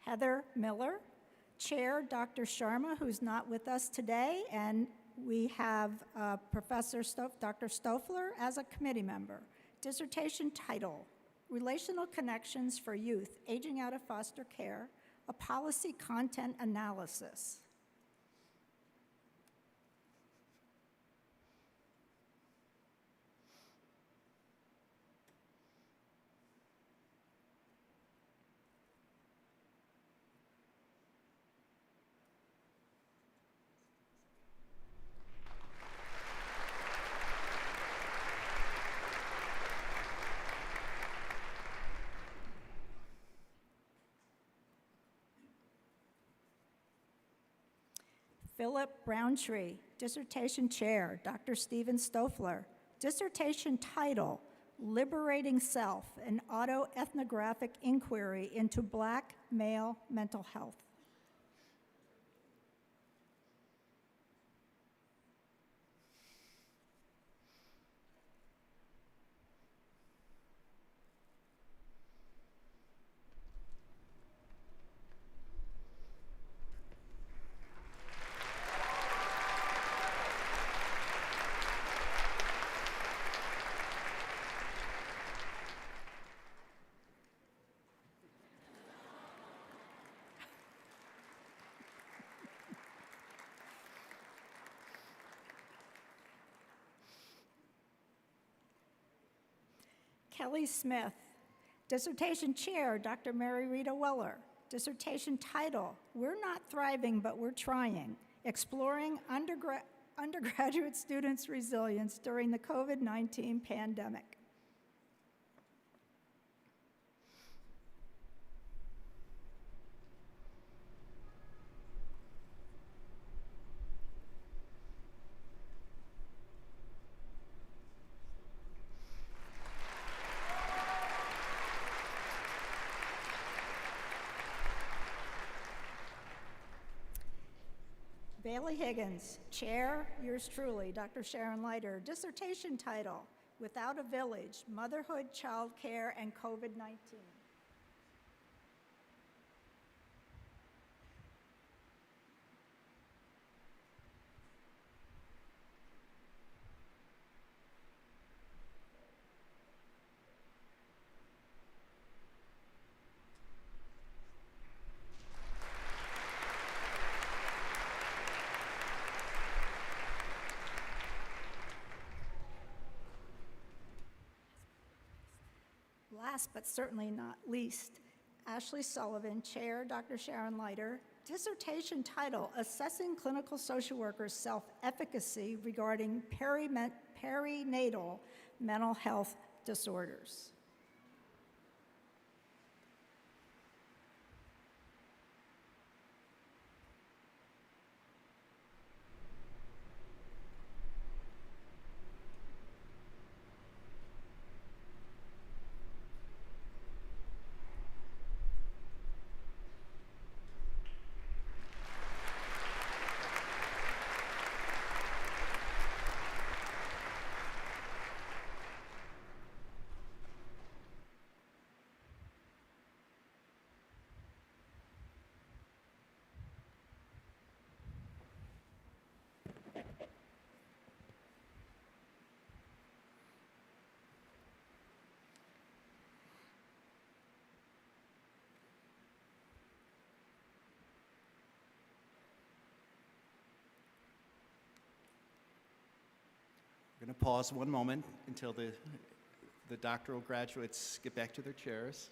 Heather Miller. Chair, Dr. Sharma, who's not with us today, and we have Dr. Stoffler as a committee member. Dissertation title, Relational Connections for Youth Aging Out of Foster Care, a Policy Content Analysis. Philip Browntree, Dissertation Chair, Dr. Stephen Stoffler. Dissertation title, Liberating Self, an Autoethnographic Inquiry into Black Male Mental Health. Kelly Smith. Dissertation Chair, Dr. Mary Rita Weller. Dissertation title, We're Not Thriving, But We're Trying, Exploring Undergraduate Students' Resilience During the COVID-19 Pandemic. Bailey Higgins, Chair, yours truly, Dr. Sharon Leiter. Dissertation title, Without a Village, Motherhood, Child Care, and COVID-19. Last but certainly not least, Ashley Sullivan, Chair, Dr. Sharon Leiter. Dissertation title, Assessing Clinical Social Workers' Self-Efficacy Regarding Perinatal Mental Health Disorders. We're going to pause one moment until the the doctoral graduates get back to their chairs.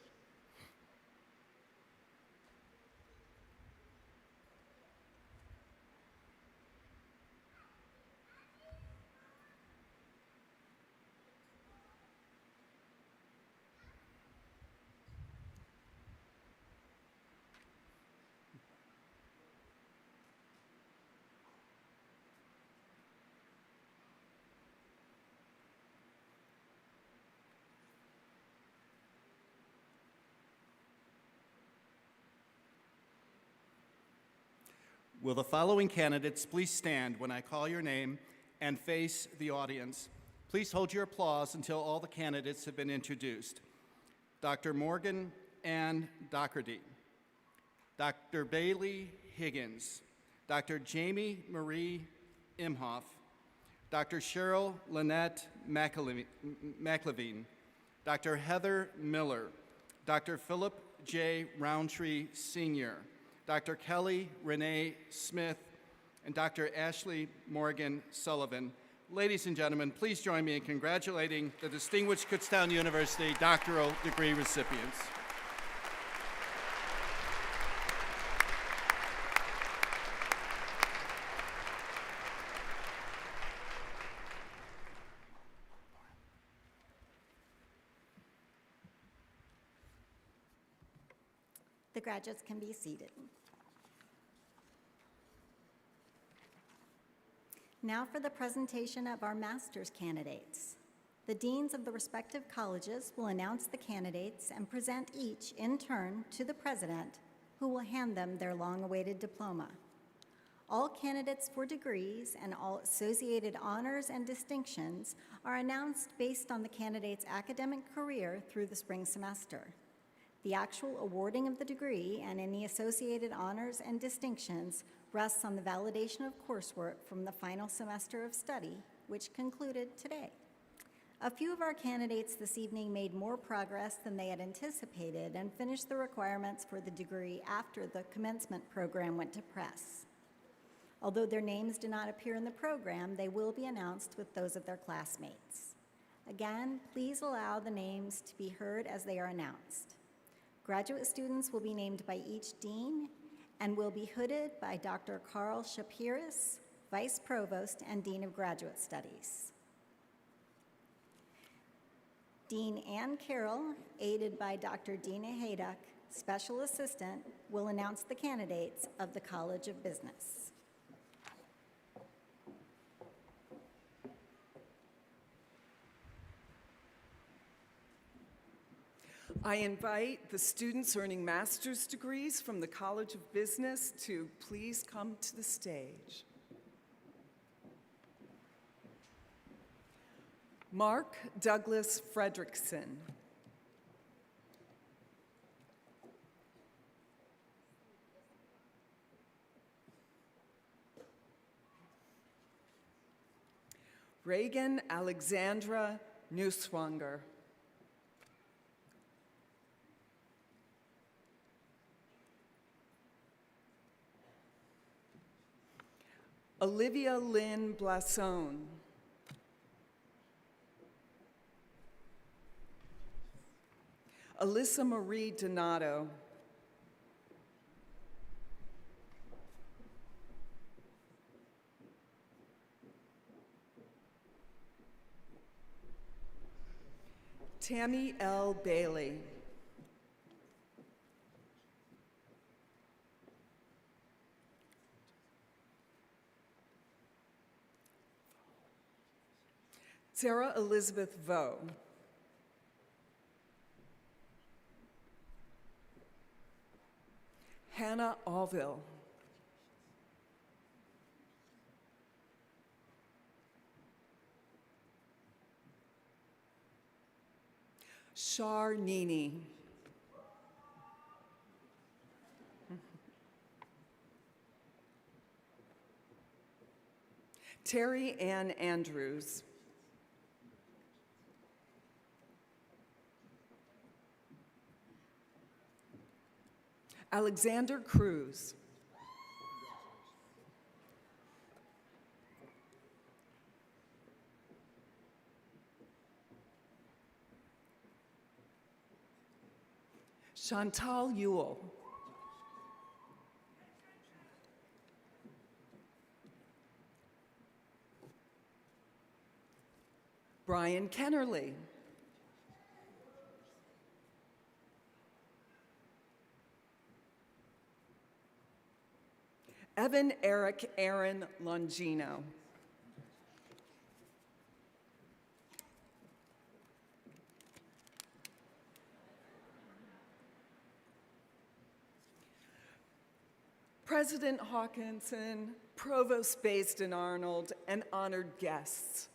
Will the following candidates please stand when I call your name and face the audience? Please hold your applause until all the candidates have been introduced. Dr. Morgan Ann Doherty, Dr. Bailey Higgins, Dr. Jamie Marie Imhoff, Dr. Cheryl Lynette McLevine, Dr. Heather Miller, Dr. Philip J. Roundtree Sr., Dr. Kelly Renee Smith, and Dr. Ashley Morgan Sullivan. Ladies and gentlemen, please join me in congratulating the distinguished Kutztown University doctoral degree recipients. The graduates can be seated. Now for the presentation of our master's candidates. The deans of the respective colleges will announce the candidates and present each in turn to the president, who will hand them their long-awaited diploma. All candidates for degrees and all associated honors and distinctions are announced based on the candidate's academic career through the spring semester. The actual awarding of the degree and any associated honors and distinctions rests on the validation of coursework from the final semester of study, which concluded today. A few of our candidates this evening made more progress than they had anticipated and finished the requirements for the degree after the commencement program went to press. Although their names do not appear in the program, they will be announced with those of their classmates. Again, please allow the names to be heard as they are announced. Graduate students will be named by each dean and will be hooded by Dr. Carl Shapiris, Vice Provost and Dean of Graduate Studies. Dean Ann Carroll, aided by Dr. Dina Hayduck, Special Assistant, will announce the candidates of the College of Business. I invite the students earning master's degrees from the College of Business to please come to the stage. Mark Douglas Fredrickson. Reagan Alexandra Neuswanger. Olivia Lynn Blasone. Alyssa Marie Donato. Tammy L. Bailey. Sarah Elizabeth Vo. Hannah Allville. Shar Nini. Terry Ann Andrews. Alexander Cruz. Chantal Ewell. Brian Kennerly. Evan Eric Aaron Longino. President Hawkinson, Provost Basden Arnold, and honored guests.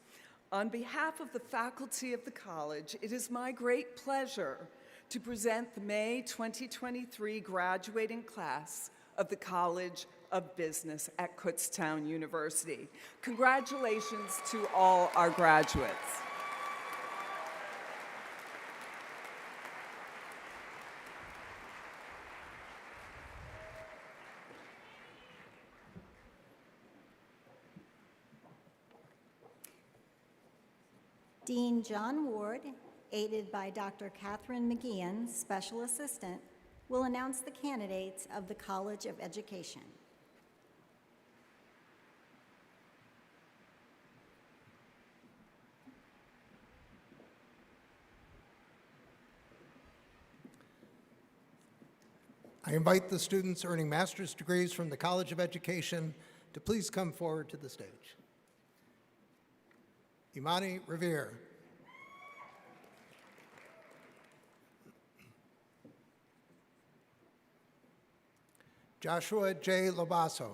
On behalf of the faculty of the college, it is my great pleasure to present the May 2023 graduating class of the College of Business at Kutztown University. Congratulations to all our graduates. Dean John Ward, aided by Dr. Catherine McGeehan, Special Assistant, will announce the candidates of the College of Education. I invite the students earning master's degrees from the College of Education to please come forward to the stage. Imani Revere. Joshua J. Lobasso.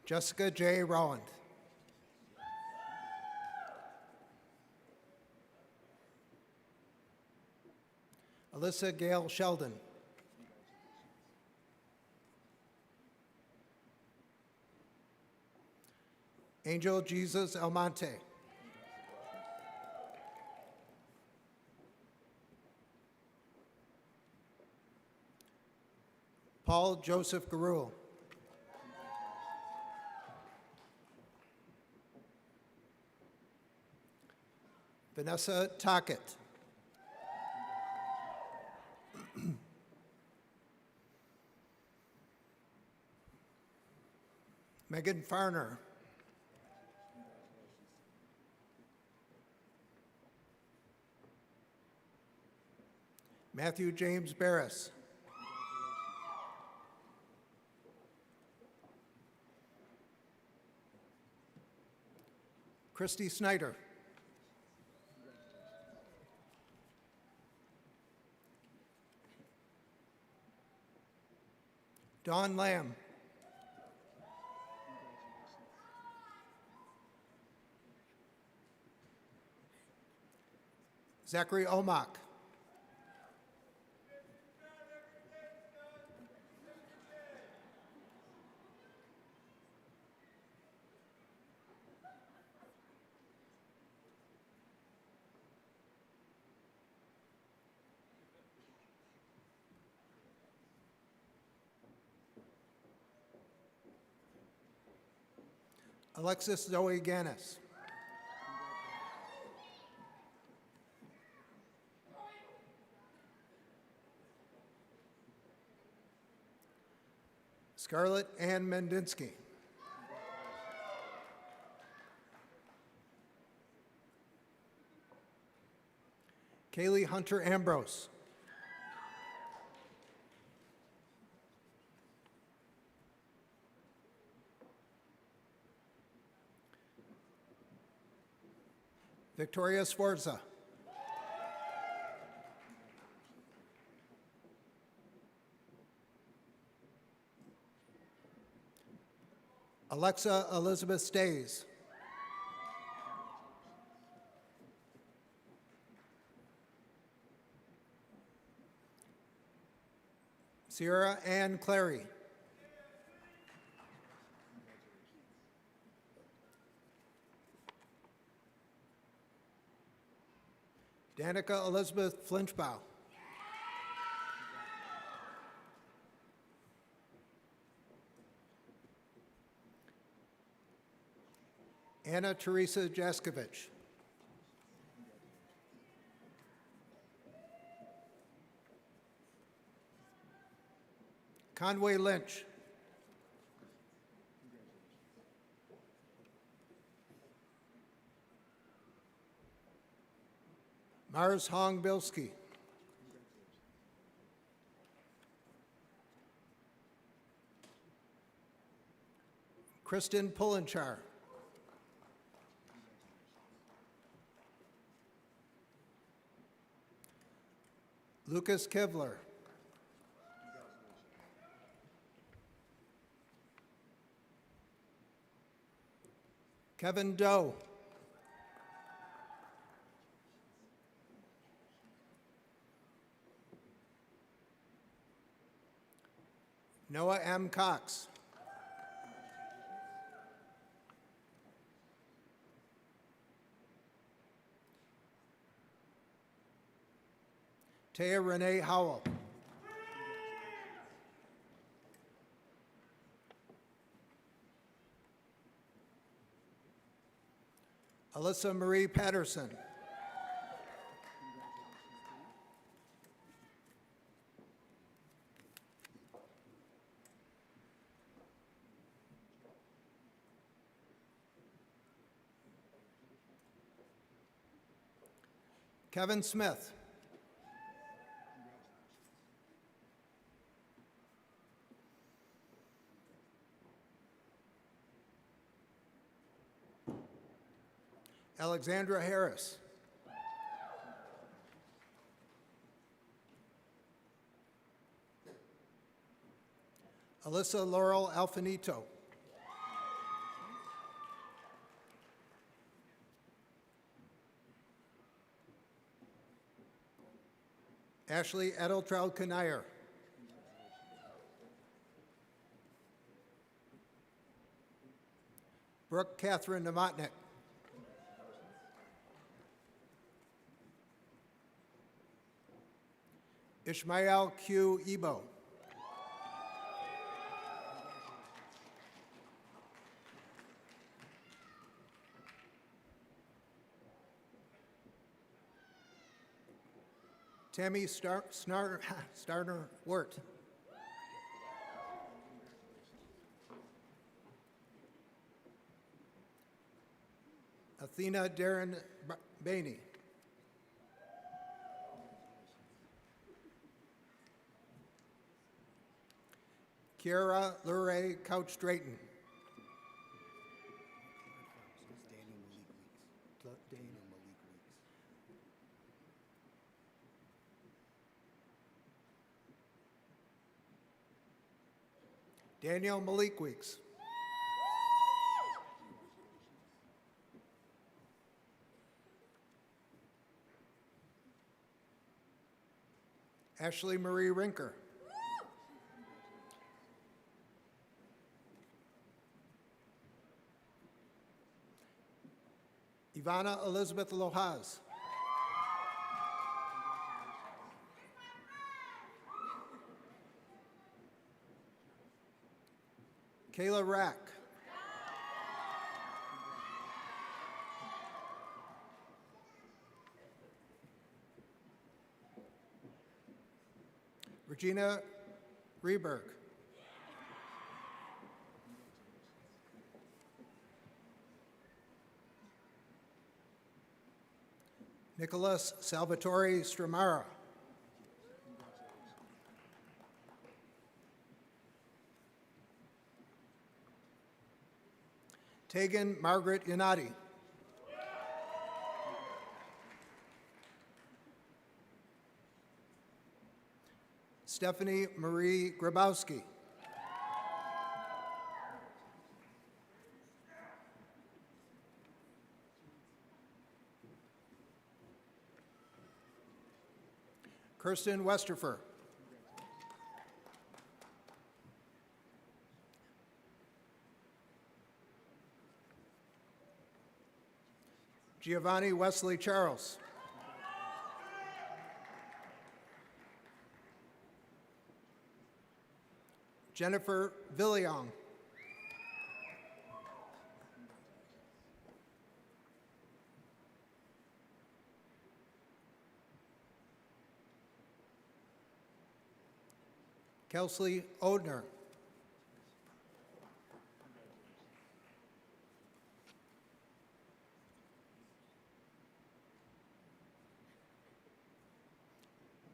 Jessica J. Rowland. Alyssa Gail Sheldon. Angel Jesus Almonte. Paul Joseph Garul. Vanessa Tockett. Megan Farner. Matthew James Barris. Christy Snyder. Dawn Lamb. Zachary Omak. Alexis Zoe Ganis. Scarlett Ann Mendinsky. Kaylee Hunter Ambrose. Victoria Sforza. Alexa Elizabeth Stays. Sierra Ann Clary. Danica Elizabeth Flinchbaugh. Anna Teresa Jaskovich. Conway Lynch. Mars Hong Bilski. Kristen Pullenchar. Lucas Kevler. Kevin Doe. Noah M. Cox. Taya Renee Howell. Alyssa Marie Patterson. Kevin Smith. Alexandra Harris. Alyssa Laurel Alfinito. Ashley Edeltraud Kanayer. Brooke Catherine Novotnik. Ishmael Q. Ebo. Tammy Starner Wirt. Athena Darren Bainey. Kiara Luray Couch-Drayton. Daniel Malik Weeks. Ashley Marie Rinker. Ivana Elizabeth Lohaz. Kayla Rack. Regina Reberg. Nicholas Salvatore Stramara. Tegan Margaret Yanati. Stephanie Marie Grabowski. Kirsten Westerfer. Giovanni Wesley Charles. Jennifer Villiong. Kelsey Odner.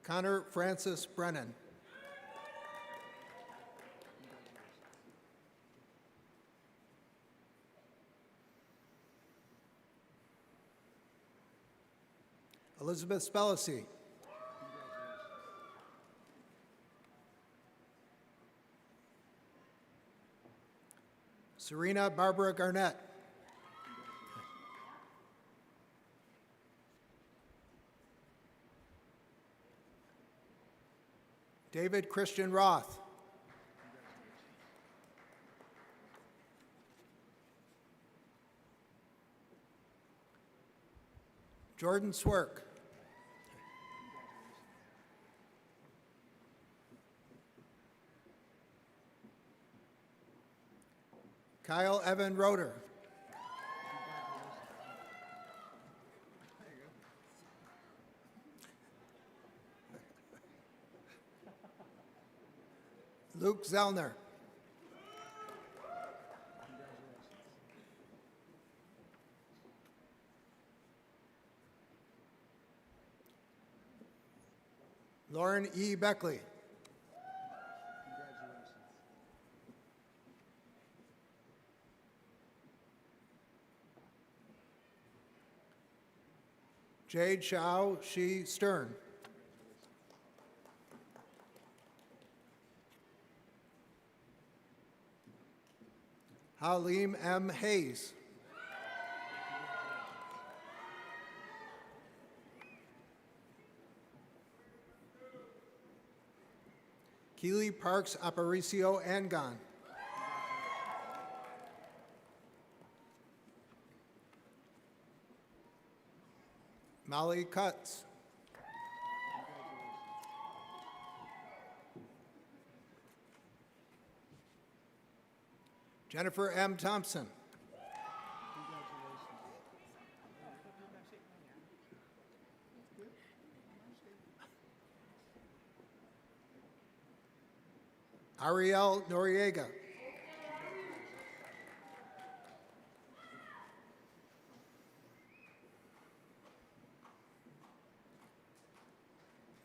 Connor Francis Brennan. Elizabeth Spellacy. Serena Barbara Garnett. David Christian Roth. Jordan Swerk. Kyle Evan Roeder. Luke Zellner. Lauren E. Beckley. Jade Shao Shi Stern. Halim M. Hayes. Keely Parks Aparicio Angon. Molly Cutts. Jennifer M. Thompson. Ariel Noriega.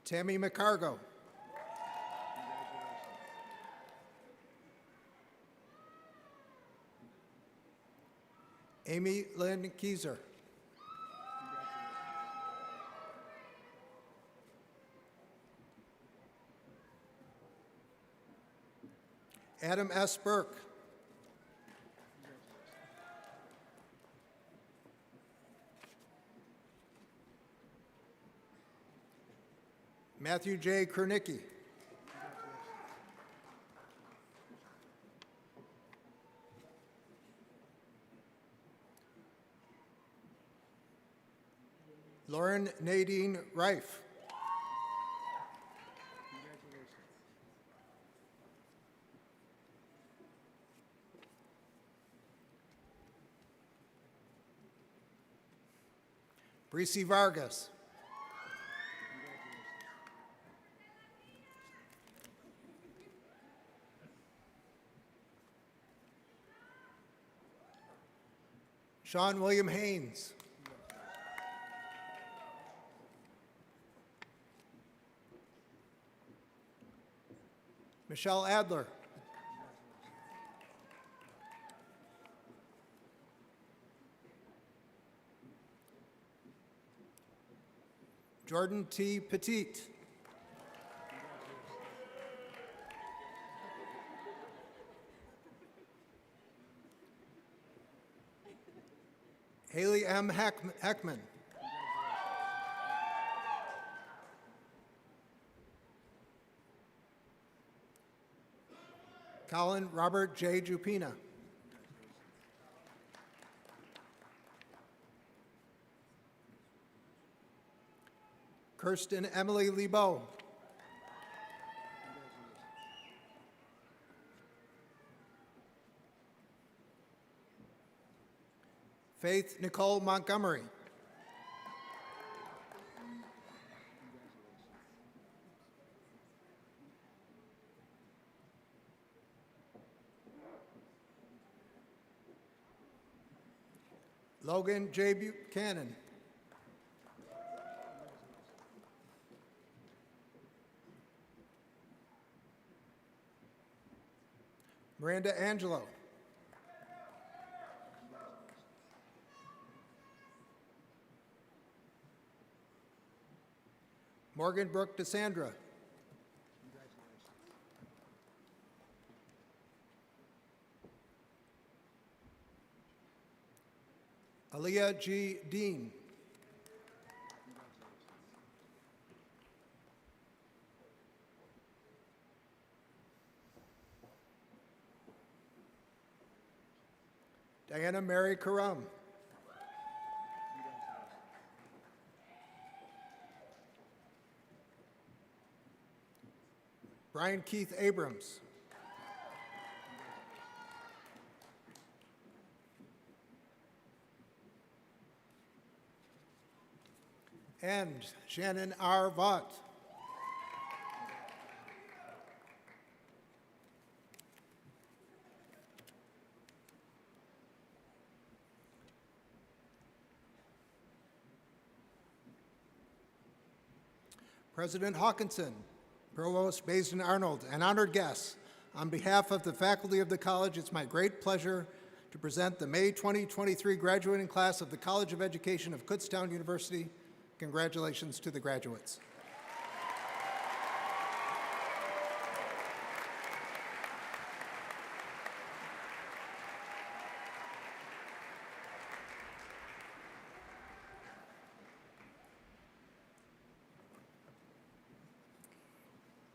Tammy McCargo. Amy Lynn Kieser. Adam S. Burke. Matthew J. Kernicki. Lauren Nadine Reif. Breesy Vargas. Sean William Haynes. Michelle Adler. Jordan T. Petit. Haley M. Heckman. Colin Robert J. Jupina. Kirsten Emily Lebo. Faith Nicole Montgomery. Logan J. Buchanan. Miranda Angelo. Morgan Brooke DeSandra. Aaliyah G. Dean. Diana Mary Karam. Brian Keith Abrams. And Shannon R. Vaught. President Hawkinson, Provost Basin Arnold, and honored guests, on behalf of the faculty of the college, it's my great pleasure to present the May 2023 graduating class of the College of Education of Kutztown University. Congratulations to the graduates.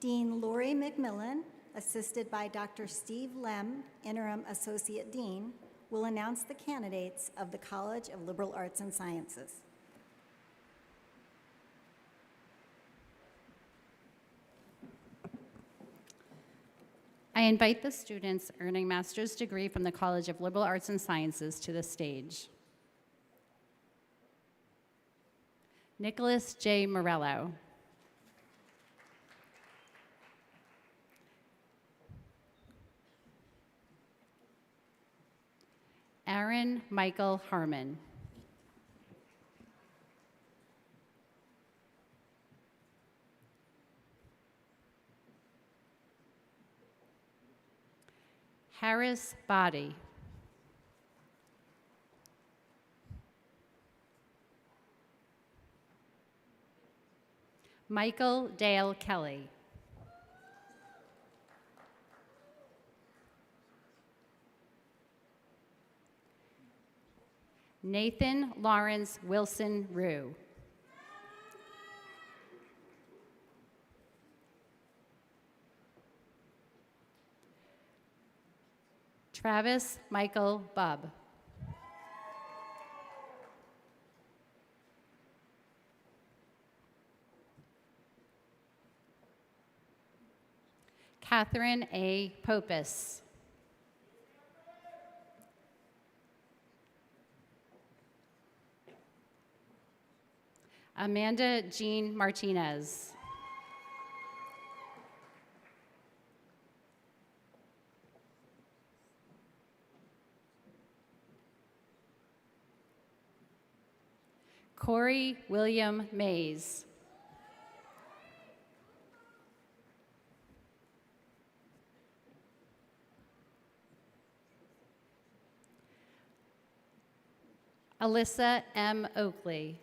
Dean Lori McMillan, assisted by Dr. Steve Lem, Interim Associate Dean, will announce the candidates of the College of Liberal Arts and Sciences. I invite the students earning master's degree from the College of Liberal Arts and Sciences to the stage. Nicholas J. Morello. Aaron Michael Harmon. Harris Body. Michael Dale Kelly. Nathan Lawrence Wilson Rue. Travis Michael Bubb. Catherine A. Popus. Amanda Jean Martinez. Corey William Mays. Alyssa M. Oakley.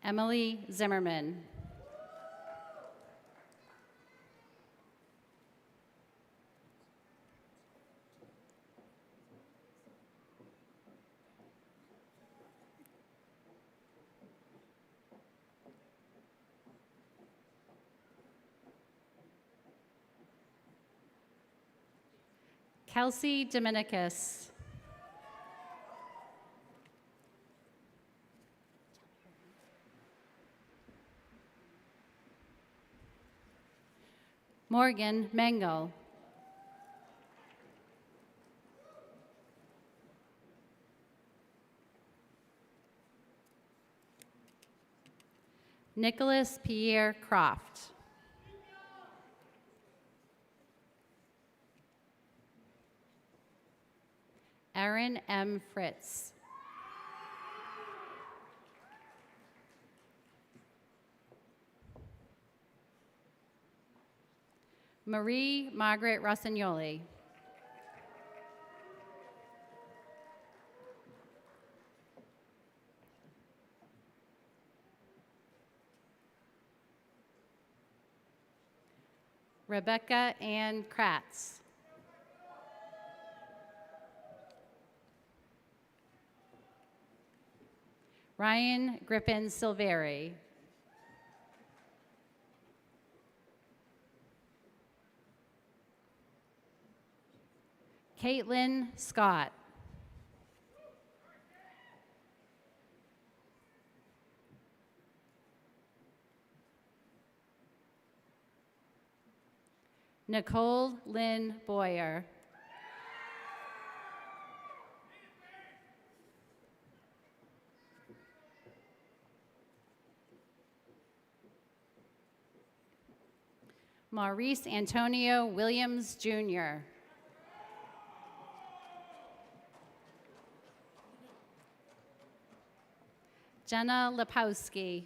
Emily Zimmerman. Kelsey Dominicus. Morgan Mengel. Nicholas Pierre Croft. Aaron M. Fritz. Marie Margaret Rossignoli. Rebecca Ann Kratz. Ryan Griffin Silveri. Caitlin Scott. Nicole Lynn Boyer. Maurice Antonio Williams, Jr. Jenna Lepowski.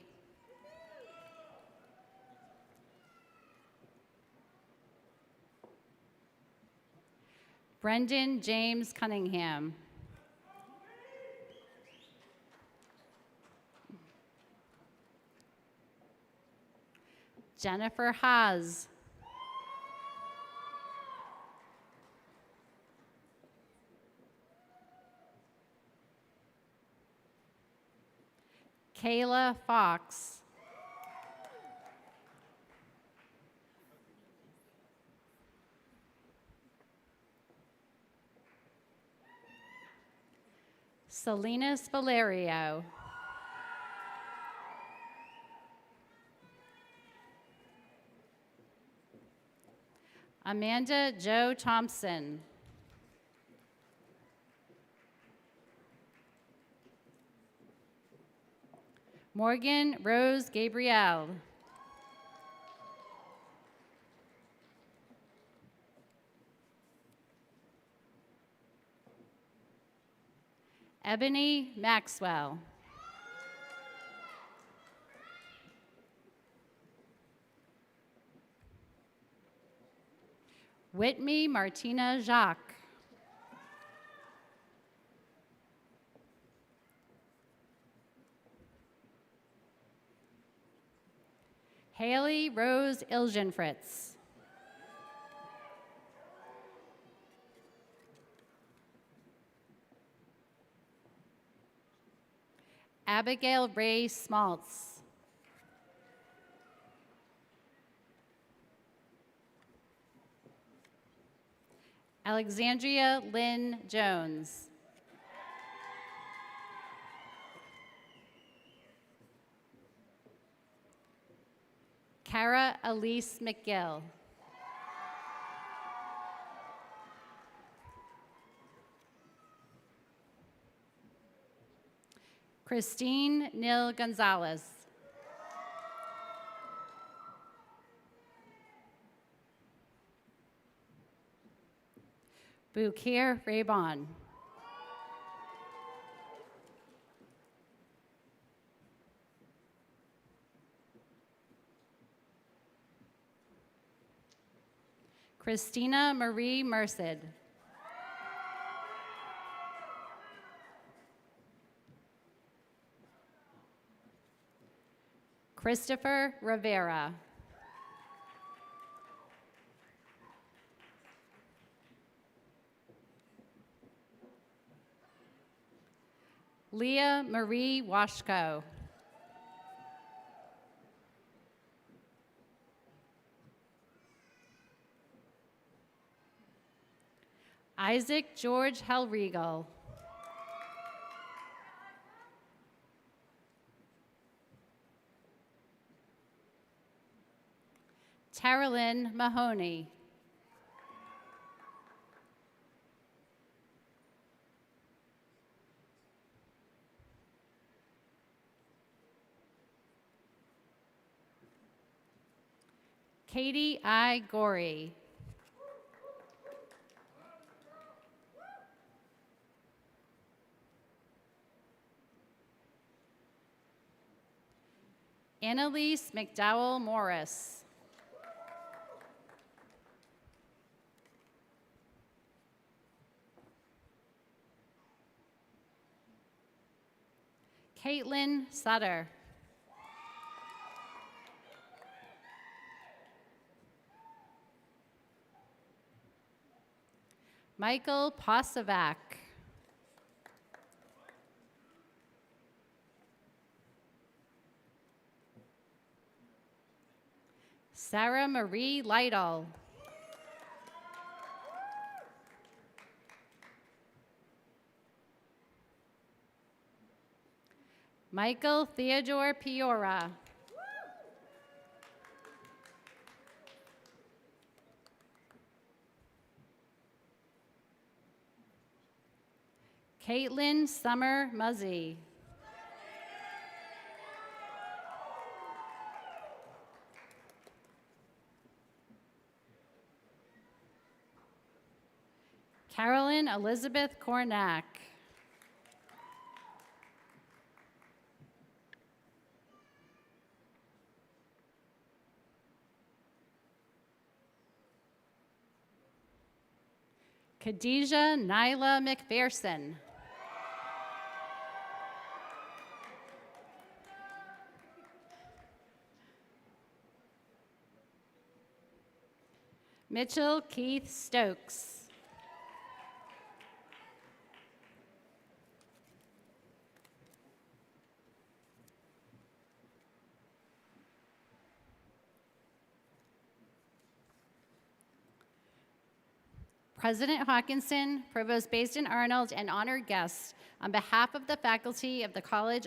Brendan James Cunningham. Jennifer Haas. Kayla Fox. Salinas Valerio. Amanda Jo Thompson. Morgan Rose Gabrielle. Ebony Maxwell. Whitney Martina Jacques. Haley Rose Ilgenfritz. Abigail Ray Smaltz. Alexandria Lynn Jones. Cara Elise McGill. Christine Nil Gonzalez. Bukir Raybon. Christina Marie Merced. Christopher Rivera. Leah Marie Washko. Isaac George Hellriegel. Taralyn Mahoney. Katie I. Gorey. Annalise McDowell Morris. Caitlin Sutter. Michael Posavac. Sarah Marie Lytle. Michael Theodore Piora. Caitlin Summer Muzzy. Carolyn Elizabeth Kornack. Khadijah Nyla McPherson. Mitchell Keith Stokes. President Hawkinson, Provost Basden Arnold, and honored guests, on behalf of the faculty of the college,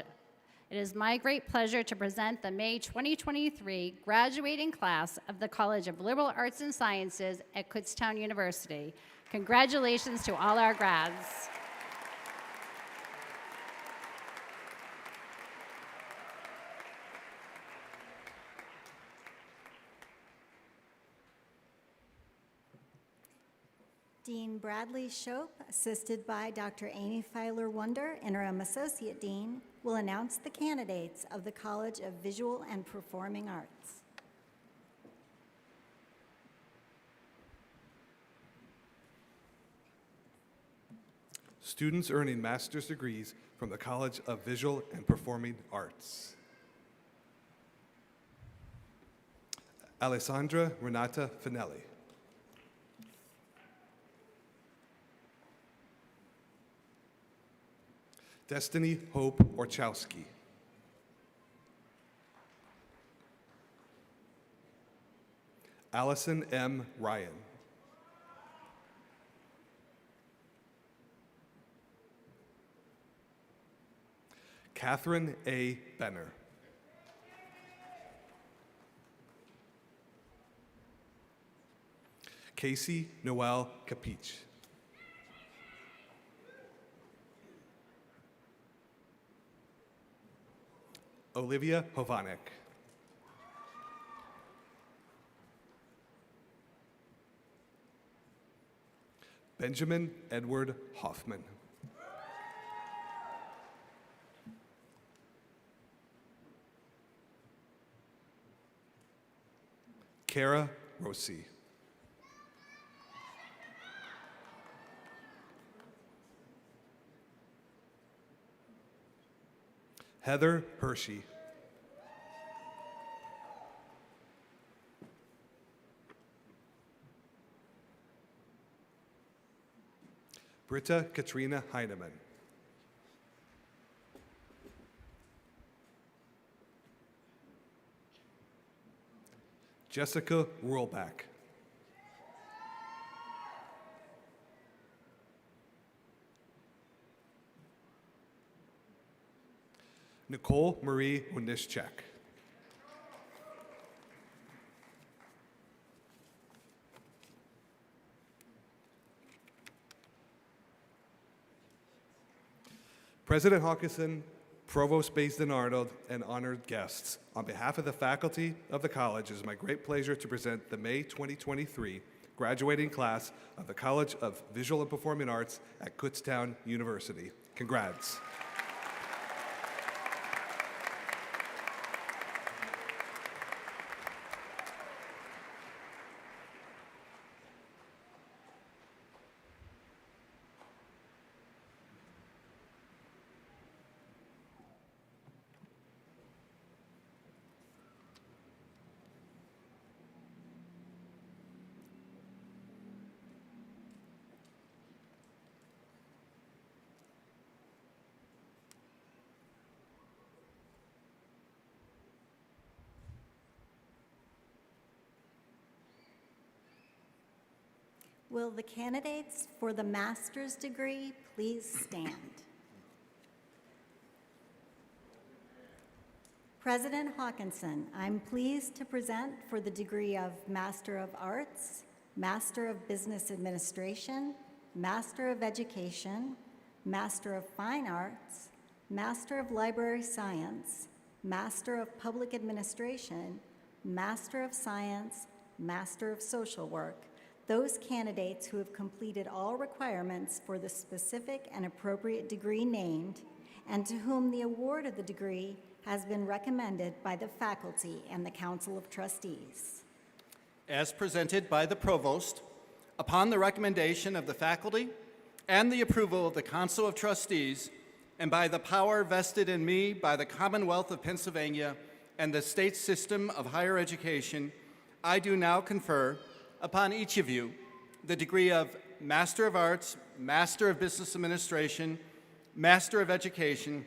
it is my great pleasure to present the May 2023 graduating class of the College of Liberal Arts and Sciences at Kutztown University. Congratulations to all our grads. Dean Bradley Shope, assisted by Dr. Amy Filer-Wunder, Interim Associate Dean, will announce the candidates of the College of Visual and Performing Arts. Students earning master's degrees from the College of Visual and Performing Arts. Alessandra Renata Finelli. Destiny Hope Orchowski. Allison M. Ryan. Catherine A. Benner. Casey Noel Capich. Olivia Hovanek. Benjamin Edward Hoffman. Kara Rossi. Heather Hershey. Britta Katrina Heinemann. Jessica Ruhlbach. Nicole Marie Wonischek. President Hawkinson Provost Basden Arnold, and honored guests. On behalf of the faculty of the college, it is my great pleasure to present the May 2023 graduating class of the College of Visual and Performing Arts at Kutztown University. Congrats. Will the candidates for the master's degree please stand? President Hawkinson, I'm pleased to present for the degree of Master of Arts, Master of Business Administration, Master of Education, Master of Fine Arts, Master of Library Science, Master of Public Administration, Master of Science, Master of Social Work, those candidates who have completed all requirements for the specific and appropriate degree named, and to whom the award of the degree has been recommended by the faculty and the Council of Trustees. As presented by the Provost, upon the recommendation of the faculty and the approval of the Council of Trustees, and by the power vested in me by the Commonwealth of Pennsylvania and the state system of higher education, I do now confer upon each of you the degree of Master of Arts, Master of Business Administration, Master of Education,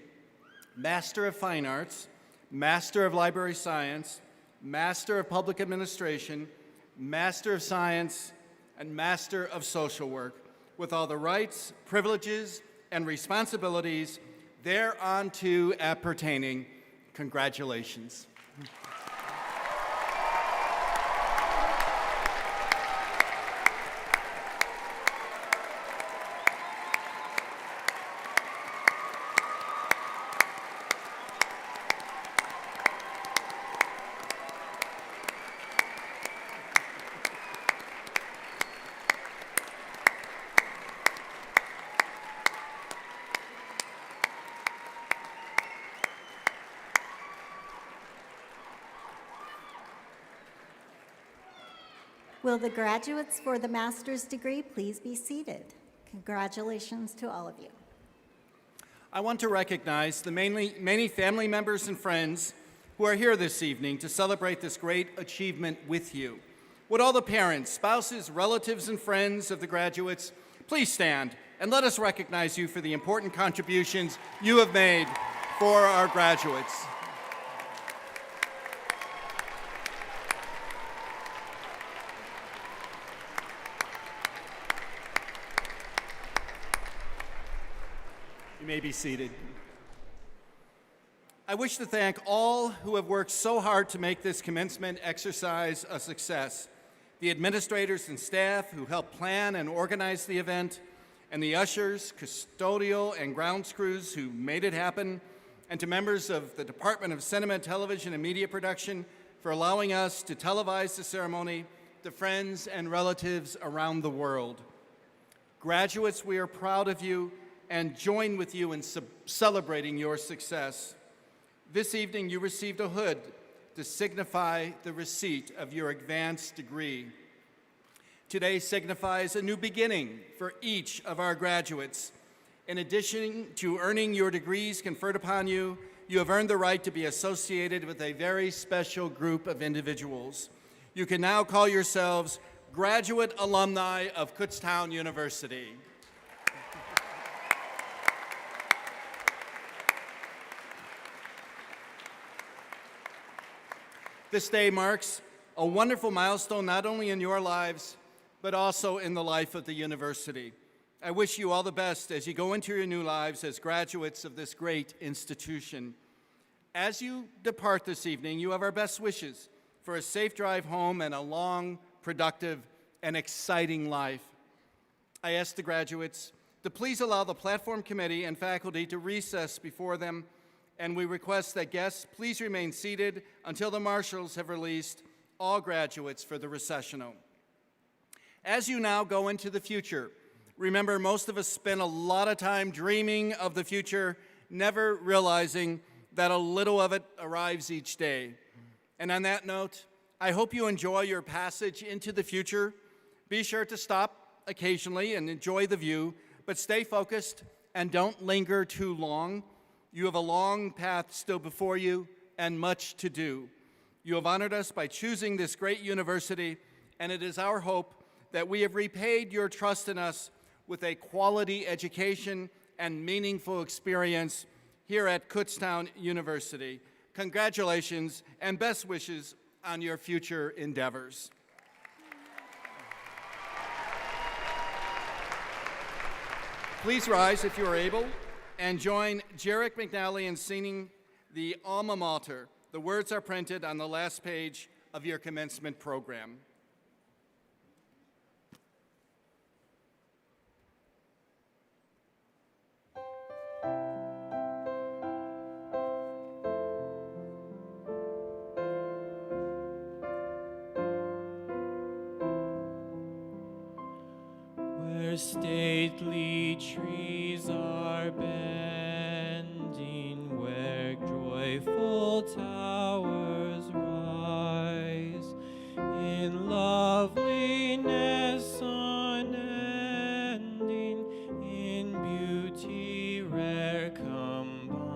Master of Fine Arts, Master of Library Science, Master of Public Administration, Master of Science, and Master of Social Work, with all the rights, privileges, and responsibilities thereunto appertaining. Congratulations. Will the graduates for the master's degree please be seated? Congratulations to all of you. I want to recognize the many family members and friends who are here this evening to celebrate this great achievement with you. Would all the parents, spouses, relatives, and friends of the graduates please stand and let us recognize you for the important contributions you have made for our graduates. You may be seated. I wish to thank all who have worked so hard to make this commencement exercise a success. The administrators and staff who helped plan and organize the event, and the ushers, custodial, and grounds crews who made it happen, and to members of the Department of Cinema, Television, and Media Production for allowing us to televise the ceremony to friends and relatives around the world. Graduates, we are proud of you and join with you in celebrating your success. This evening, you received a hood to signify the receipt of your advanced degree. Today signifies a new beginning for each of our graduates. In addition to earning your degrees conferred upon you, you have earned the right to be associated with a very special group of individuals. You can now call yourselves graduate alumni of Kutztown University. This day marks a wonderful milestone not only in your lives, but also in the life of the university. I wish you all the best as you go into your new lives as graduates of this great institution. As you depart this evening, you have our best wishes for a safe drive home and a long, productive, and exciting life. I ask the graduates to please allow the platform committee and faculty to recess before them and we request that guests please remain seated until the marshals have released all graduates for the recessional. As you now go into the future, remember most of us spend a lot of time dreaming of the future, never realizing that a little of it arrives each day. And on that note, I hope you enjoy your passage into the future. Be sure to stop occasionally and enjoy the view, but stay focused and don't linger too long. You have a long path still before you and much to do. You have honored us by choosing this great university, and it is our hope that we have repaid your trust in us with a quality education and meaningful experience here at Kutztown University. Congratulations and best wishes on your future endeavors. Please rise if you are able and join Jarek McNally in singing the Alma Mater. The words are printed on the last page of your commencement program. Where stately trees are bending, where joyful towers rise, in loveliness unending, in beauty rare combined,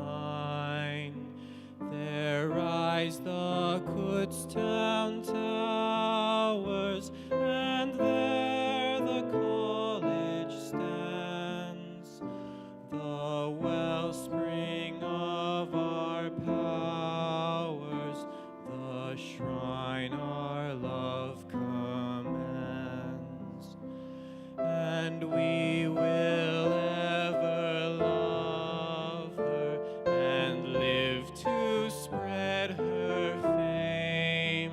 there rise the Kutztown towers, and there the college stands, the wellspring of our powers, the shrine our love commands. And we will ever love her and live to spread her fame.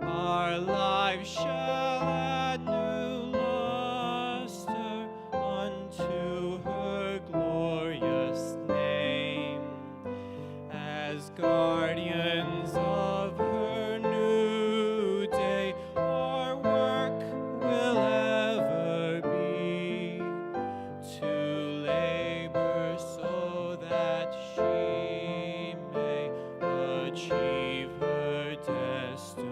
Our lives shall add new luster unto her glorious name. As guardians of her new day, our work will ever be to labor so that she may achieve her destiny.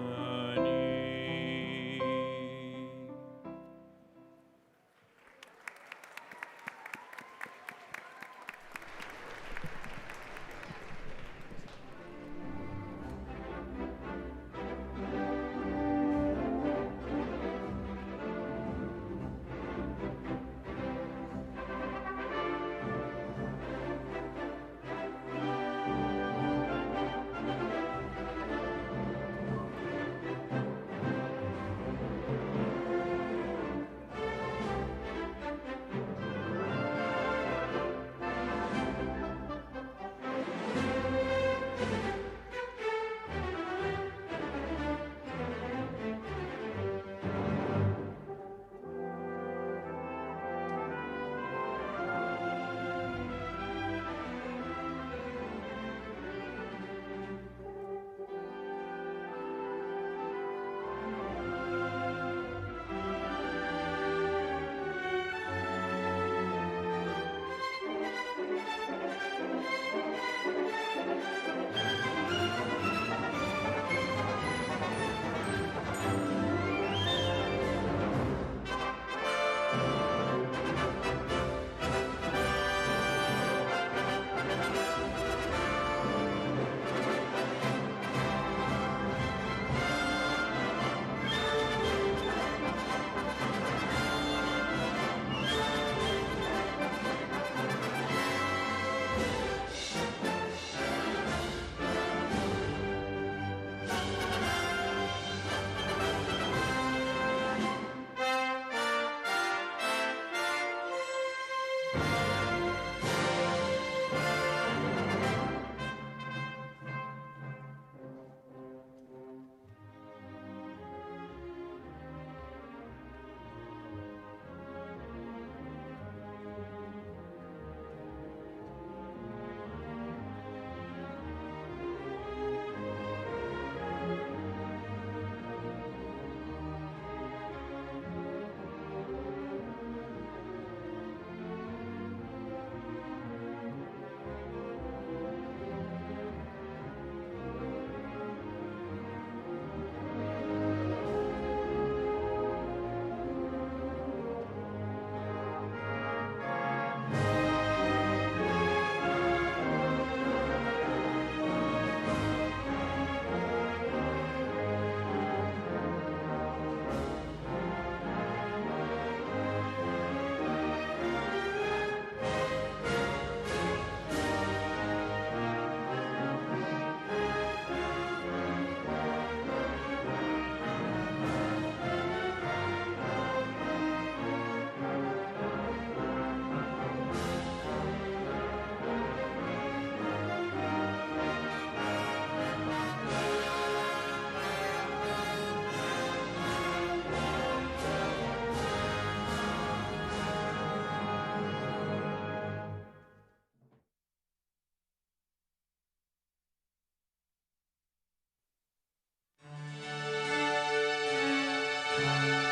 Thank you.